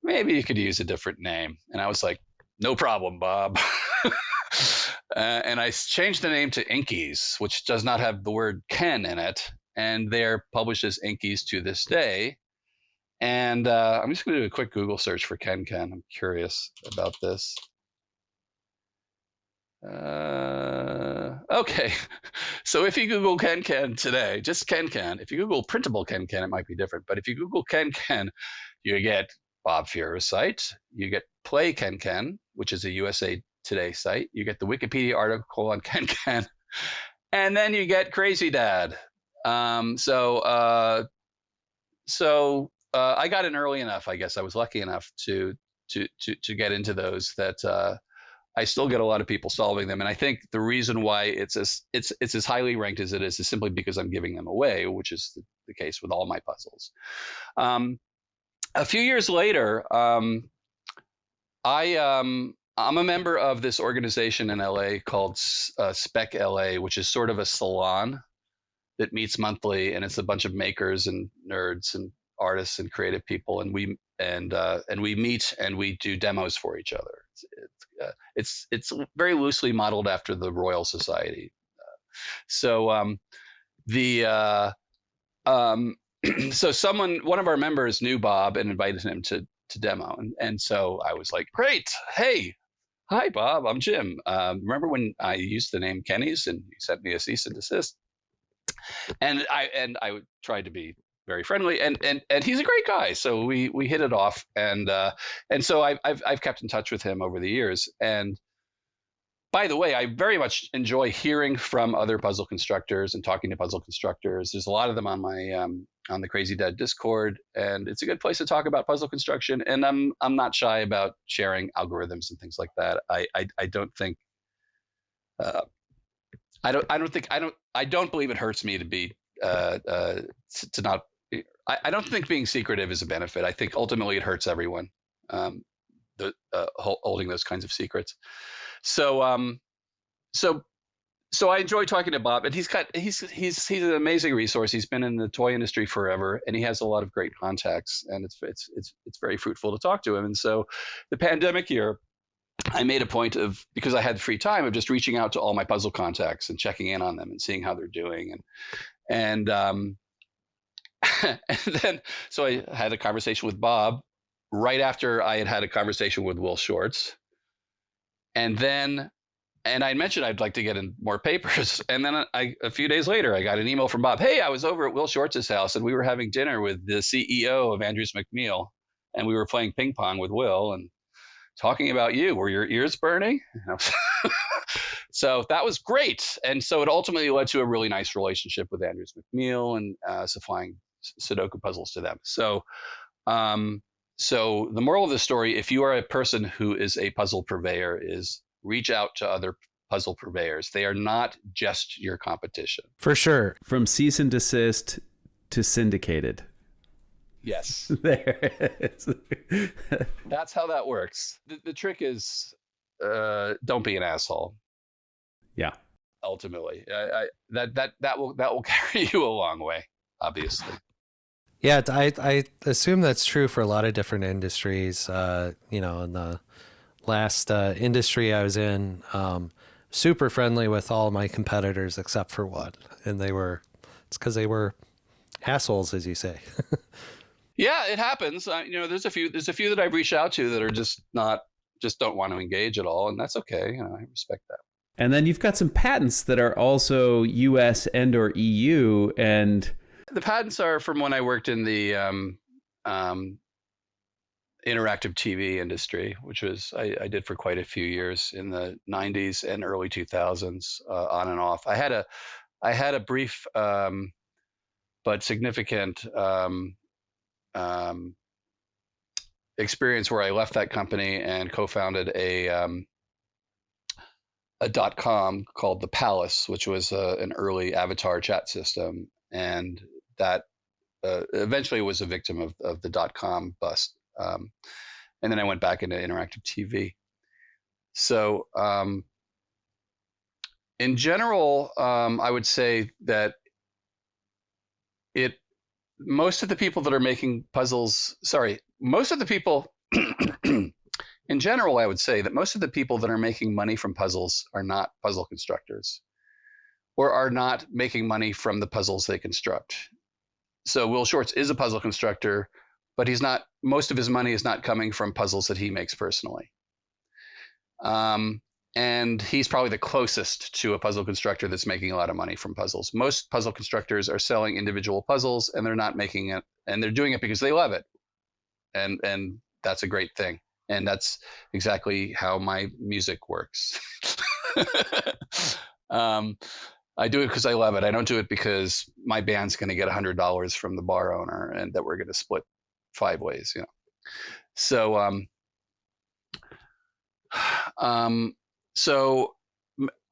maybe you could use a different name. And I was like, no problem, Bob. And I changed the name to Inkies, which does not have the word Ken in it. And they're published as Inkies to this day. And I'm just going to do a quick Google search for KenKen. I'm curious about this. Okay. So if you Google KenKen today, just KenKen, if you Google printable KenKen, it might be different. But if you Google KenKen, you get Bob Fuhrer's site. You get Play KenKen, which is a USA Today site. You get the Wikipedia article on KenKen. And then you get KrazyDad. So I got in early enough, I guess. I was lucky enough to get into those that I still get a lot of people solving them. And I think the reason why it's as highly ranked as it is simply because I'm giving them away, which is the case with all my puzzles. A few years later, I'm a member of this organization in LA called Spec LA, which is sort of a salon that meets monthly, and it's a bunch of makers and nerds and artists and creative people, and we meet and we do demos for each other. It's very loosely modeled after the Royal Society. So one of our members knew Bob and invited him to demo, and so I was like, great, hey. Hi, Bob. I'm Jim. Remember when I used the name Kenny's and you sent me a cease and desist? And I tried to be very friendly, and he's a great guy. So we hit it off, and so I've kept in touch with him over the years. And by the way, I very much enjoy hearing from other puzzle constructors and talking to puzzle constructors. There's a lot of them on my on the KrazyDad Discord, and it's a good place to talk about puzzle construction. And I'm not shy about sharing algorithms and things like that. I don't think I don't believe it hurts me to be to not. I don't think being secretive is a benefit. I think ultimately it hurts everyone. Holding those kinds of secrets. So I enjoy talking to Bob, and he's an amazing resource. He's been in the toy industry forever, and he has a lot of great contacts, and it's very fruitful to talk to him. And so the pandemic year, I made a point of, because I had free time, of just reaching out to all my puzzle contacts and checking in on them and seeing how they're doing. And then so I had a conversation with Bob right after I had a conversation with Will Shortz. And I mentioned I'd like to get in more papers. And then a few days later, I got an email from Bob. Hey, I was over at Will Shortz's house, and we were having dinner with the CEO of Andrews McMeel, and we were playing ping pong with Will and talking about you. Were your ears burning? So that was great. And so it ultimately led to a really nice relationship with Andrews McMeel and supplying Sudoku puzzles to them. So So the moral of the story, if you are a person who is a puzzle purveyor, is reach out to other puzzle purveyors. They are not just your competition. For sure. From cease and desist to syndicated. Yes. There it is. That's how that works. The trick is don't be an asshole. Yeah. Ultimately, that will carry you a long way, obviously. Yeah, I assume that's true for a lot of different industries. In the last industry I was in, super friendly with all my competitors except for one, and it's because they were assholes, as you say. Yeah, it happens. There's a few that I've reached out to that are just don't want to engage at all, and that's okay. I respect that. And then you've got some patents that are also US and or EU, and the patents are from when I worked in the interactive TV industry, which was I did for quite a few years in the 90s and early 2000s, on and off. I had a brief but significant experience where I left that company and co-founded a .com called The Palace, which was an early avatar chat system, and that eventually was a victim of the .com bust. And then I went back into interactive TV. So in general, I would say that most of the people that are making puzzles, most of the people in general, I would say that most of the people that are making money from puzzles are not puzzle constructors, or are not making money from the puzzles they construct. So Will Shortz is a puzzle constructor, but most of his money is not coming from puzzles that he makes personally. And he's probably the closest to a puzzle constructor that's making a lot of money from puzzles. Most puzzle constructors are selling individual puzzles, and they're not making it, and they're doing it because they love it. And that's a great thing. And that's exactly how my music works. I do it because I love it. I don't do it because my band's going to get $100 from the bar owner and that we're going to split 5 ways, So, so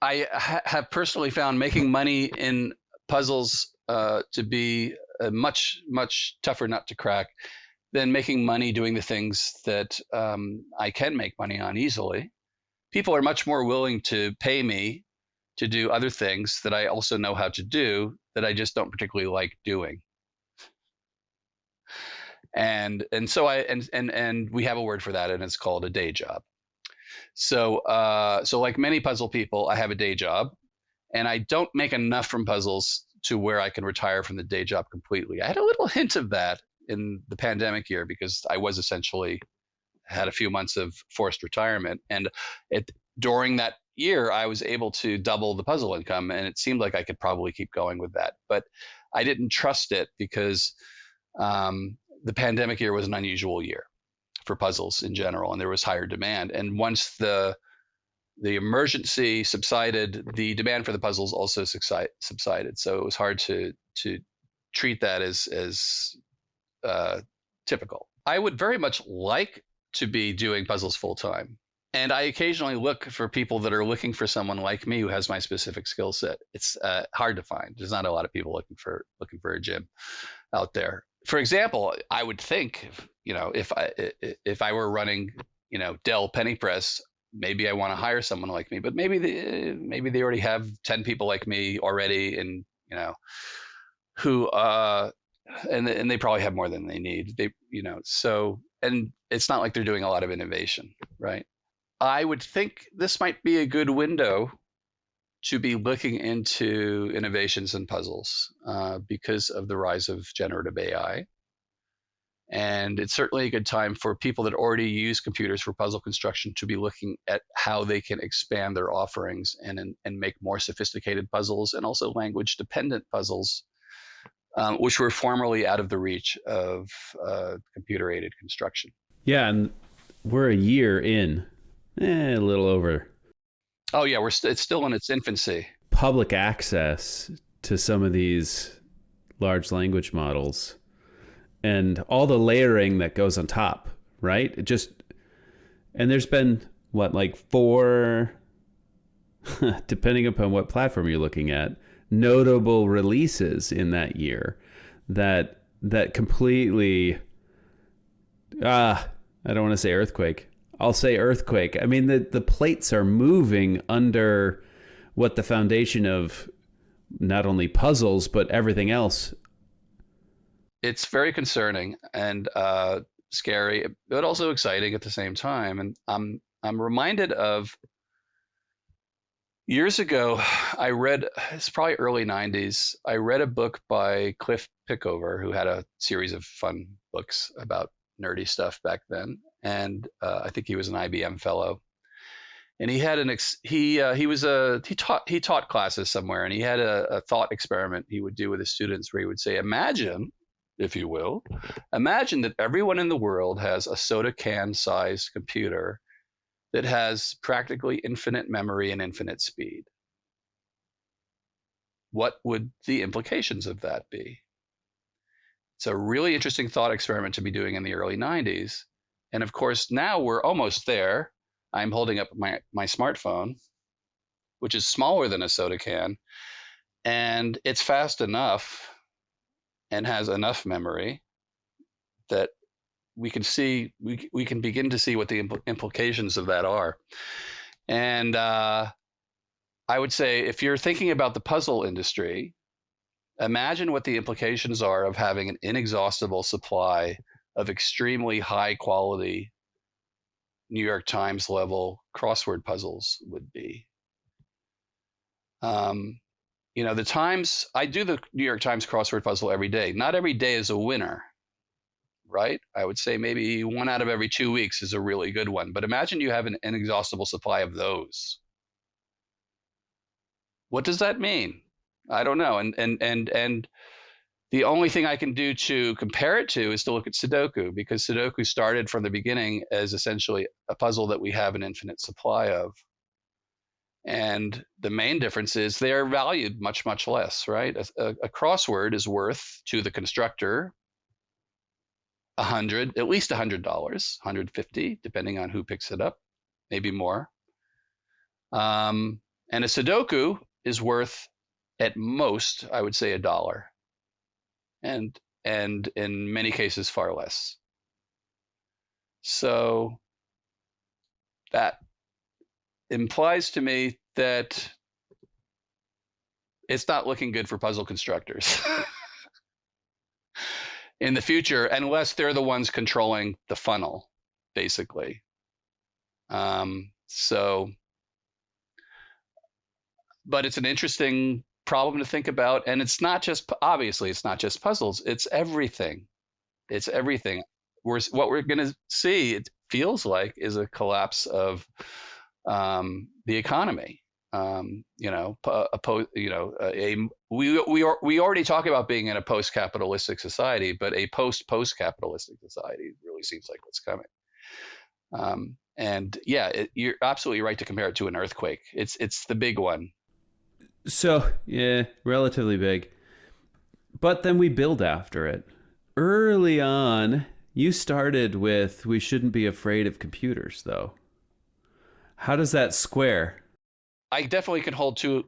I have personally found making money in puzzles to be a much, much tougher nut to crack than making money doing the things that I can make money on easily. People are much more willing to pay me to do other things that I also know how to do that I just don't particularly like doing. And so we have a word for that, and it's called a day job. So like many puzzle people, I have a day job, and I don't make enough from puzzles to where I can retire from the day job completely. I had a little hint of that in the pandemic year because I was essentially had a few months of forced retirement, and during that year I was able to double the puzzle income, and it seemed like I could probably keep going with that, but I didn't trust it because the pandemic year was an unusual year for puzzles in general, and there was higher demand. And once the emergency subsided, the demand for the puzzles also subsided. So it was hard to treat that as typical. I would very much like to be doing puzzles full time, and I occasionally look for people that are looking for someone like me who has my specific skill set. It's hard to find. There's not a lot of people looking for a Jim out there. For example, I would think, if I were running, Dell Penny Press, maybe I want to hire someone like me, but maybe they already have 10 people like me already, and who and they probably have more than they need. So, and it's not like they're doing a lot of innovation, right? I would think this might be a good window to be looking into innovations in puzzles because of the rise of generative AI. And it's certainly a good time for people that already use computers for puzzle construction to be looking at how they can expand their offerings and make more sophisticated puzzles, and also language-dependent puzzles, which were formerly out of the reach of computer-aided construction. Yeah, and we're a year in, a little over. Oh yeah, it's still in its infancy. Public access to some of these large language models. and all the layering that goes on top, right? And there's been what, like 4, depending upon what platform you're looking at, notable releases in that year that completely, I don't want to say earthquake. I'll say earthquake. I mean, the plates are moving under what the foundation of not only puzzles, but everything else. It's very concerning and scary, but also exciting at the same time. And I'm reminded of years ago, I read, it's probably early 90s, I read a book by Cliff Pickover, who had a series of fun books about nerdy stuff back then. And I think he was an IBM fellow. And he had he taught classes somewhere, and he had a thought experiment he would do with his students where he would say, imagine, if you will, imagine that everyone in the world has a soda can sized computer that has practically infinite memory and infinite speed. What would the implications of that be? It's a really interesting thought experiment to be doing in the early 90s. And of course, now we're almost there. I'm holding up my smartphone, which is smaller than a soda can, and it's fast enough and has enough memory that we can begin to see what the implications of that are. And I would say, if you're thinking about the puzzle industry, imagine what the implications are of having an inexhaustible supply of extremely high quality New York Times level crossword puzzles would be. The Times, I do the New York Times crossword puzzle every day. Not every day is a winner, right? I would say maybe 1 out of every 2 weeks is a really good one. But imagine you have an inexhaustible supply of those. What does that mean? I don't know. And the only thing I can do to compare it to is to look at Sudoku, because Sudoku started from the beginning as essentially a puzzle that we have an infinite supply of. And the main difference is they are valued much, much less, right? A crossword is worth to the constructor at least $100, $150, depending on who picks it up, maybe more. And a Sudoku is worth at most, I would say, $1. And in many cases far less. So that implies to me that it's not looking good for puzzle constructors in the future, unless they're the ones controlling the funnel, basically. But it's an interesting problem to think about, and it's not just puzzles, it's everything. What we're going to see, it feels like, is a collapse of the economy. We already talk about being in a post-capitalistic society, but a post-capitalistic society really seems like what's coming. You're absolutely right to compare it to an earthquake. It's the big one. So, yeah, relatively big. But then we build after it. Early on, you started with, we shouldn't be afraid of computers, though. How does that square? I definitely can hold two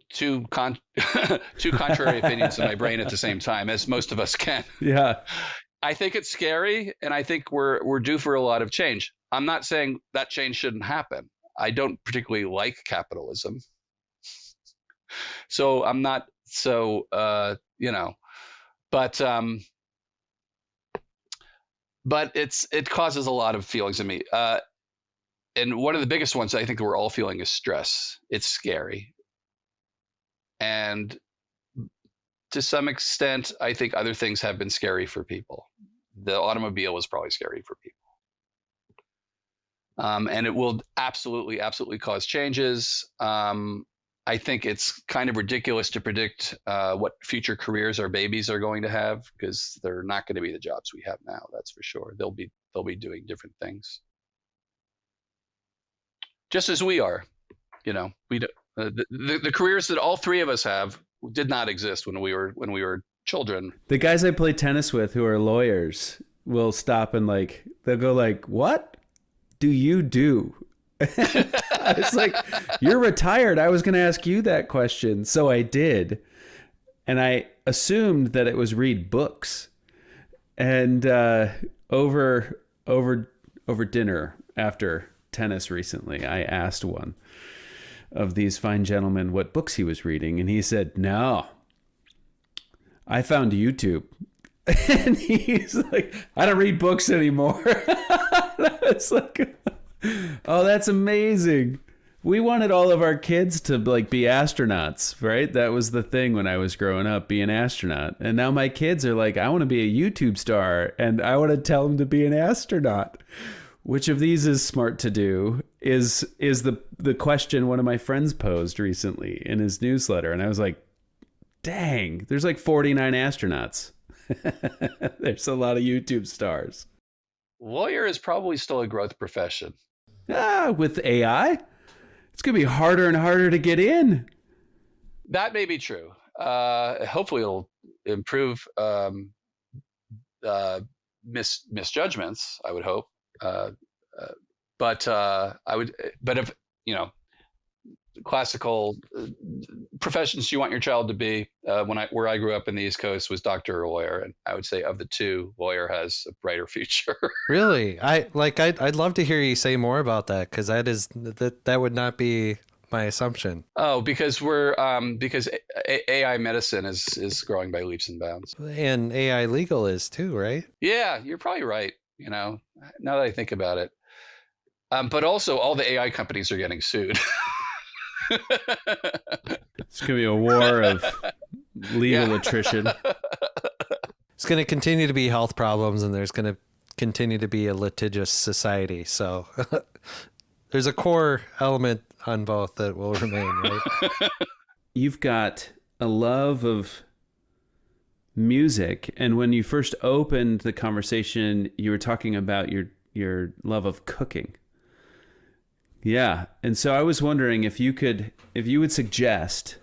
contrary opinions in my brain at the same time, as most of us can. Yeah. I think it's scary, and I think we're due for a lot of change. I'm not saying that change shouldn't happen. I don't particularly like capitalism. So I'm not but it causes a lot of feelings in me. And one of the biggest ones I think that we're all feeling is stress. It's scary. And to some extent, I think other things have been scary for people. The automobile was probably scary for people. And it will absolutely, absolutely cause changes. I think it's kind of ridiculous to predict what future careers our babies are going to have, because they're not going to be the jobs we have now. That's for sure. They'll be doing different things, just as we are. The careers that all three of us have did not exist when we were children. The guys I play tennis with who are lawyers will stop and like, they'll go like, what do you do? I was like, you're retired. I was going to ask you that question. So I did. And I assumed that it was read books. And over dinner after tennis recently, I asked one of these fine gentlemen what books he was reading. And he said, no, I found YouTube. And he's like, I don't read books anymore. It's like, oh, that's amazing. We wanted all of our kids to like be astronauts, right? That was the thing when I was growing up, be an astronaut. And now my kids are like, I want to be a YouTube star and I want to tell them to be an astronaut. Which of these is smart to do is the question one of my friends posed recently in his newsletter. And I was like, dang, there's like 49 astronauts. There's a lot of YouTube stars. Lawyer is probably still a growth profession. With AI, it's going to be harder and harder to get in. That may be true. Hopefully it'll improve misjudgments, I would hope. But if, classical professions you want your child to be, where I grew up in the East Coast was doctor or lawyer, and I would say of the two, lawyer has a brighter future. Really? I'd love to hear you say more about that, because that would not be my assumption. Oh, because because AI medicine is growing by leaps and bounds, and AI legal is too, right? Yeah, you're probably right. Now that I think about it, but also all the AI companies are getting sued. It's going to be a war of legal attrition. It's going to continue to be health problems, and there's going to continue to be a litigious society. So there's a core element on both that will remain, right? You've got a love of music, and when you first opened the conversation, you were talking about your love of cooking. Yeah. And so I was wondering if you would suggest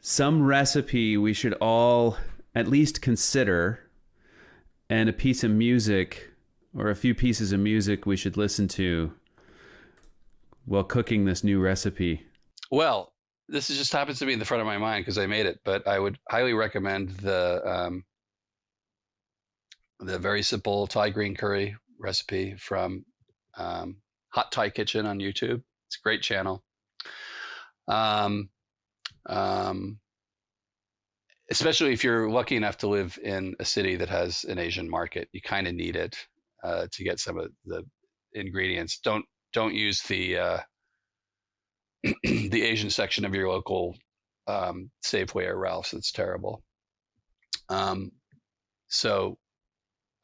some recipe we should all at least consider, and a piece of music or a few pieces of music we should listen to while cooking this new recipe. Well, this just happens to be in the front of my mind because I made it, but I would highly recommend the very simple Thai green curry recipe from Hot Thai Kitchen on YouTube. It's a great channel. Especially if you're lucky enough to live in a city that has an Asian market, you kind of need it to get some of the ingredients. Don't use the the Asian section of your local Safeway or Ralph's. It's terrible. So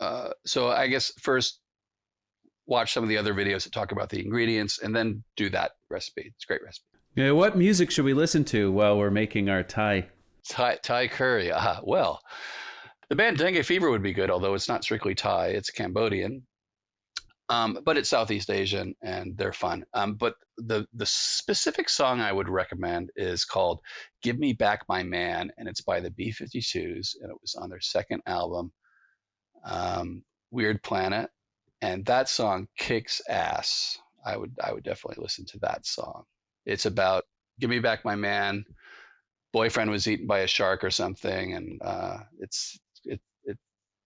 I guess first watch some of the other videos that talk about the ingredients, and then do that recipe. It's a great recipe. Yeah, what music should we listen to while we're making our Thai curry? Well, the band Dengue Fever would be good, although it's not strictly Thai. It's Cambodian, but it's Southeast Asian, and they're fun. But the specific song I would recommend is called "Give Me Back My Man," and it's by the B-52s, and it was on their second album, Weird Planet. And that song kicks ass. I would definitely listen to that song. It's about give me back my man. Boyfriend was eaten by a shark or something, and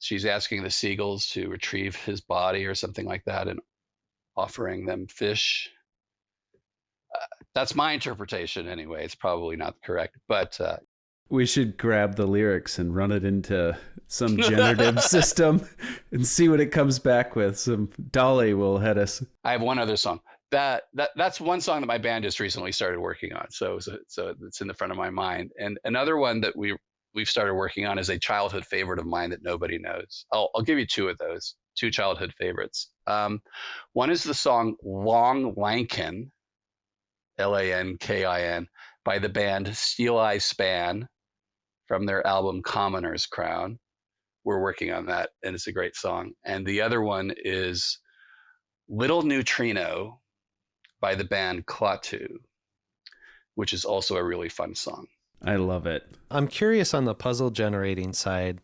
she's asking the seagulls to retrieve his body or something like that, and offering them fish. That's my interpretation, anyway. It's probably not correct, but we should grab the lyrics and run it into some generative system and see what it comes back with. Some Dolly will head us. I have one other song. That's one song that my band just recently started working on. So it's in the front of my mind. And another one that we've started working on is a childhood favorite of mine that nobody knows. I'll give you two of those, two childhood favorites. One is the song Long Lankin, Lankin, by the band Steel Eye Span, from their album Commoner's Crown. We're working on that, and it's a great song. And the other one is Little Neutrino by the band Klaatu, which is also a really fun song. I love it. I'm curious on the puzzle generating side.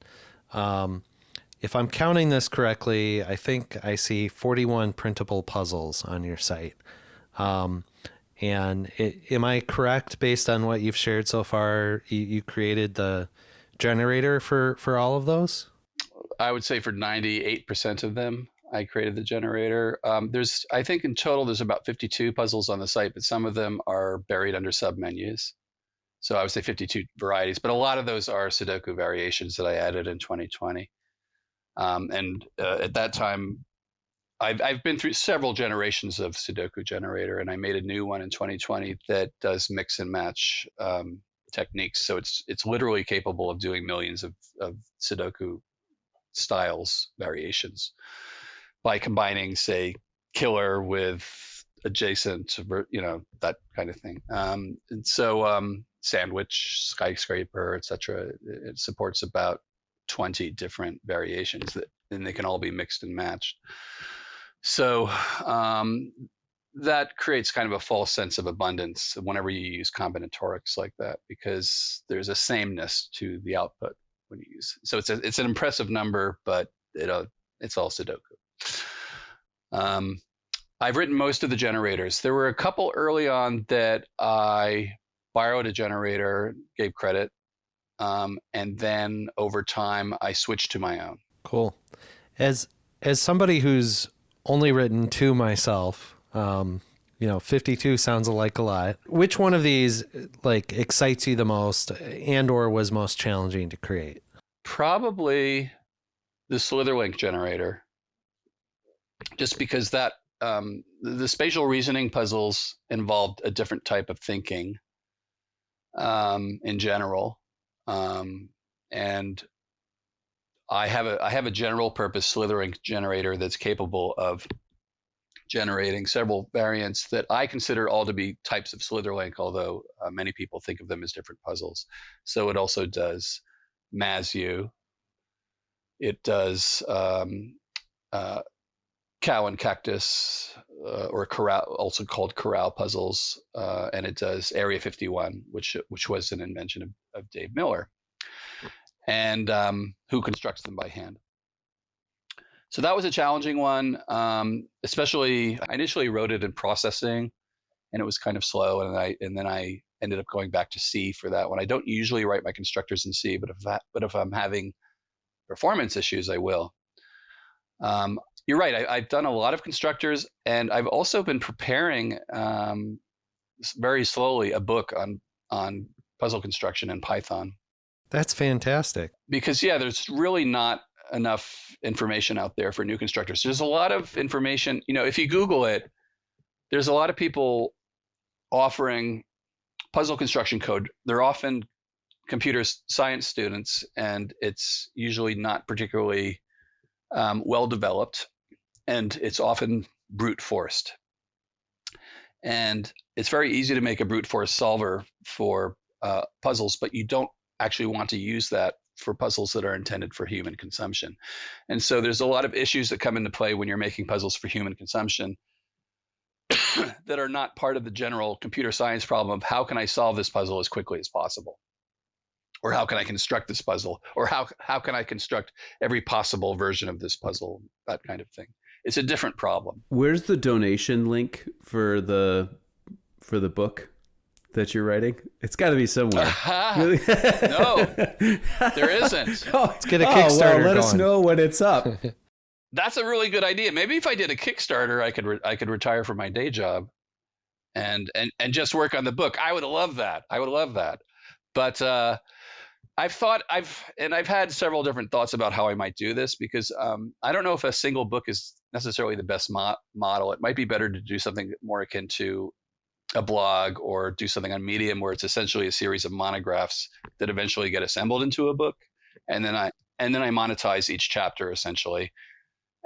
If I'm counting this correctly, I think I see 41 printable puzzles on your site. Am I correct based on what you've shared so far? You created the generator for all of those? I would say for 98% of them, I created the generator. I think in total, there's about 52 puzzles on the site, but some of them are buried under submenus. So I would say 52 varieties, but a lot of those are Sudoku variations that I added in 2020. At that time, I've been through several generations of Sudoku generator, and I made a new one in 2020 that does mix and match techniques. So it's literally capable of doing millions of Sudoku styles variations by combining, say, killer with adjacent, that kind of thing. Sandwich, skyscraper, etc. It supports about 20 different variations and they can all be mixed and matched. So that creates kind of a false sense of abundance whenever you use combinatorics like that, because there's a sameness to the output when you use it. So it's an impressive number, but it's all Sudoku. I've written most of the generators. There were a couple early on that I borrowed a generator, gave credit, and then over time I switched to my own. Cool. As somebody who's only written 2 myself, 52 sounds like a lot. Which one of these excites you the most and or was most challenging to create? Probably the Slitherlink generator, just because that the spatial reasoning puzzles involved a different type of thinking in general, and I have a general purpose Slitherlink generator that's capable of generating several variants that I consider all to be types of Slitherlink, although many people think of them as different puzzles. So it also does Mazu. It does cow and cactus, or corral, also called corral puzzles, and it does Area 51, which was an invention of Dave Miller, and who constructs them by hand. So that was a challenging one, especially I initially wrote it in processing, and it was kind of slow, and then I ended up going back to C for that one. I don't usually write my constructors in C, but if I'm having performance issues, I will. You're right. I've done a lot of constructors, and I've also been preparing very slowly a book on puzzle construction in Python. That's fantastic. Because there's really not enough information out there for new constructors. There's a lot of information. If you Google it, there's a lot of people offering puzzle construction code. They're often computer science students, and it's usually not particularly well developed, and it's often brute forced. And it's very easy to make a brute force solver for puzzles, but you don't actually want to use that for puzzles that are intended for human consumption. And so there's a lot of issues that come into play when you're making puzzles for human consumption that are not part of the general computer science problem of how can I solve this puzzle as quickly as possible, or how can I construct this puzzle, or how can I construct every possible version of this puzzle, that kind of thing. It's a different problem. Where's the donation link for the book that you're writing? It's got to be somewhere. No, there isn't. Let's get a Kickstarter let going. us know when it's up. That's a really good idea. Maybe if I did a Kickstarter, I could retire from my day job and just work on the book. I would love that. But I've had several different thoughts about how I might do this, because I don't know if a single book is necessarily the best model. It might be better to do something more akin to a blog, or do something on Medium where it's essentially a series of monographs that eventually get assembled into a book, and then I monetize each chapter essentially,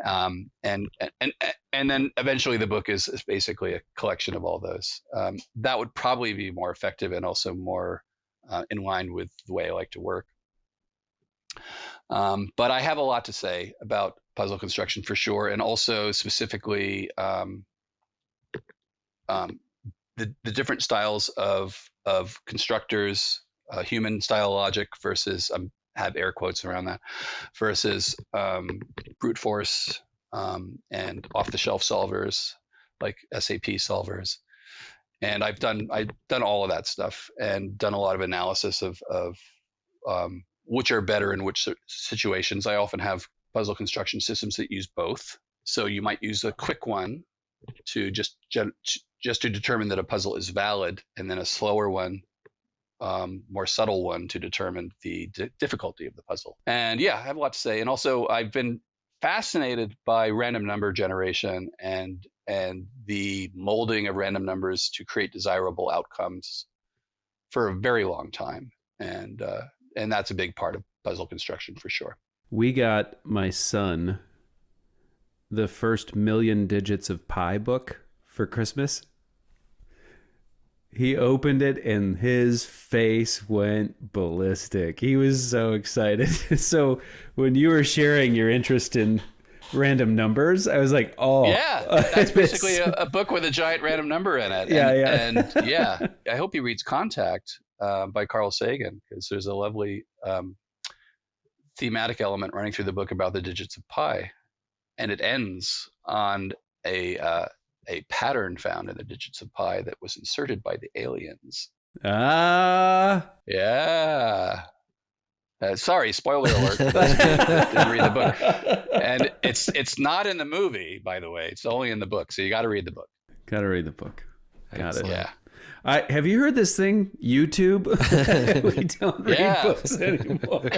and then eventually the book is basically a collection of all those. That would probably be more effective and also more in line with the way I like to work. But I have a lot to say about puzzle construction for sure, and also specifically the different styles of constructors, human style logic versus have air quotes around that versus brute force and off the shelf solvers like SAP solvers. And I've done all of that stuff and done a lot of analysis of which are better in which situations. I often have puzzle construction systems that use both. So you might use a quick one to just to determine that a puzzle is valid, and then a slower one, more subtle one, to determine the difficulty of the puzzle. And yeah, I have a lot to say. And also, I've been fascinated by random number generation and the molding of random numbers to create desirable outcomes for a very long time. And that's a big part of puzzle construction for sure. We got my son the first Million Digits of Pi book for Christmas. He opened it and his face went ballistic. He was so excited. So when you were sharing your interest in random numbers, I was like, oh. Yeah, that's basically a book with a giant random number in it. And yeah, I hope he reads Contact by Carl Sagan, because there's a lovely thematic element running through the book about the digits of pi. And it ends on a pattern found in the digits of pi that was inserted by the aliens. Yeah. Sorry, spoiler alert. Didn't read the book. And it's not in the movie, by the way. It's only in the book. So you got to read the book. Got to read the book. Got it. Yeah. Have you heard this thing, YouTube? We don't read books anymore.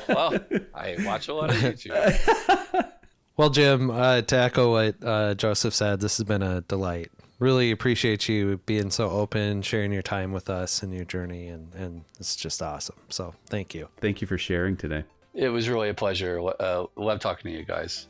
Well, I watch a lot of YouTube. Well, Jim, to echo what Joseph said, this has been a delight. Really appreciate you being so open, sharing your time with us and your journey, and it's just awesome. So thank you. Thank you for sharing today. It was really a pleasure. Love talking to you guys.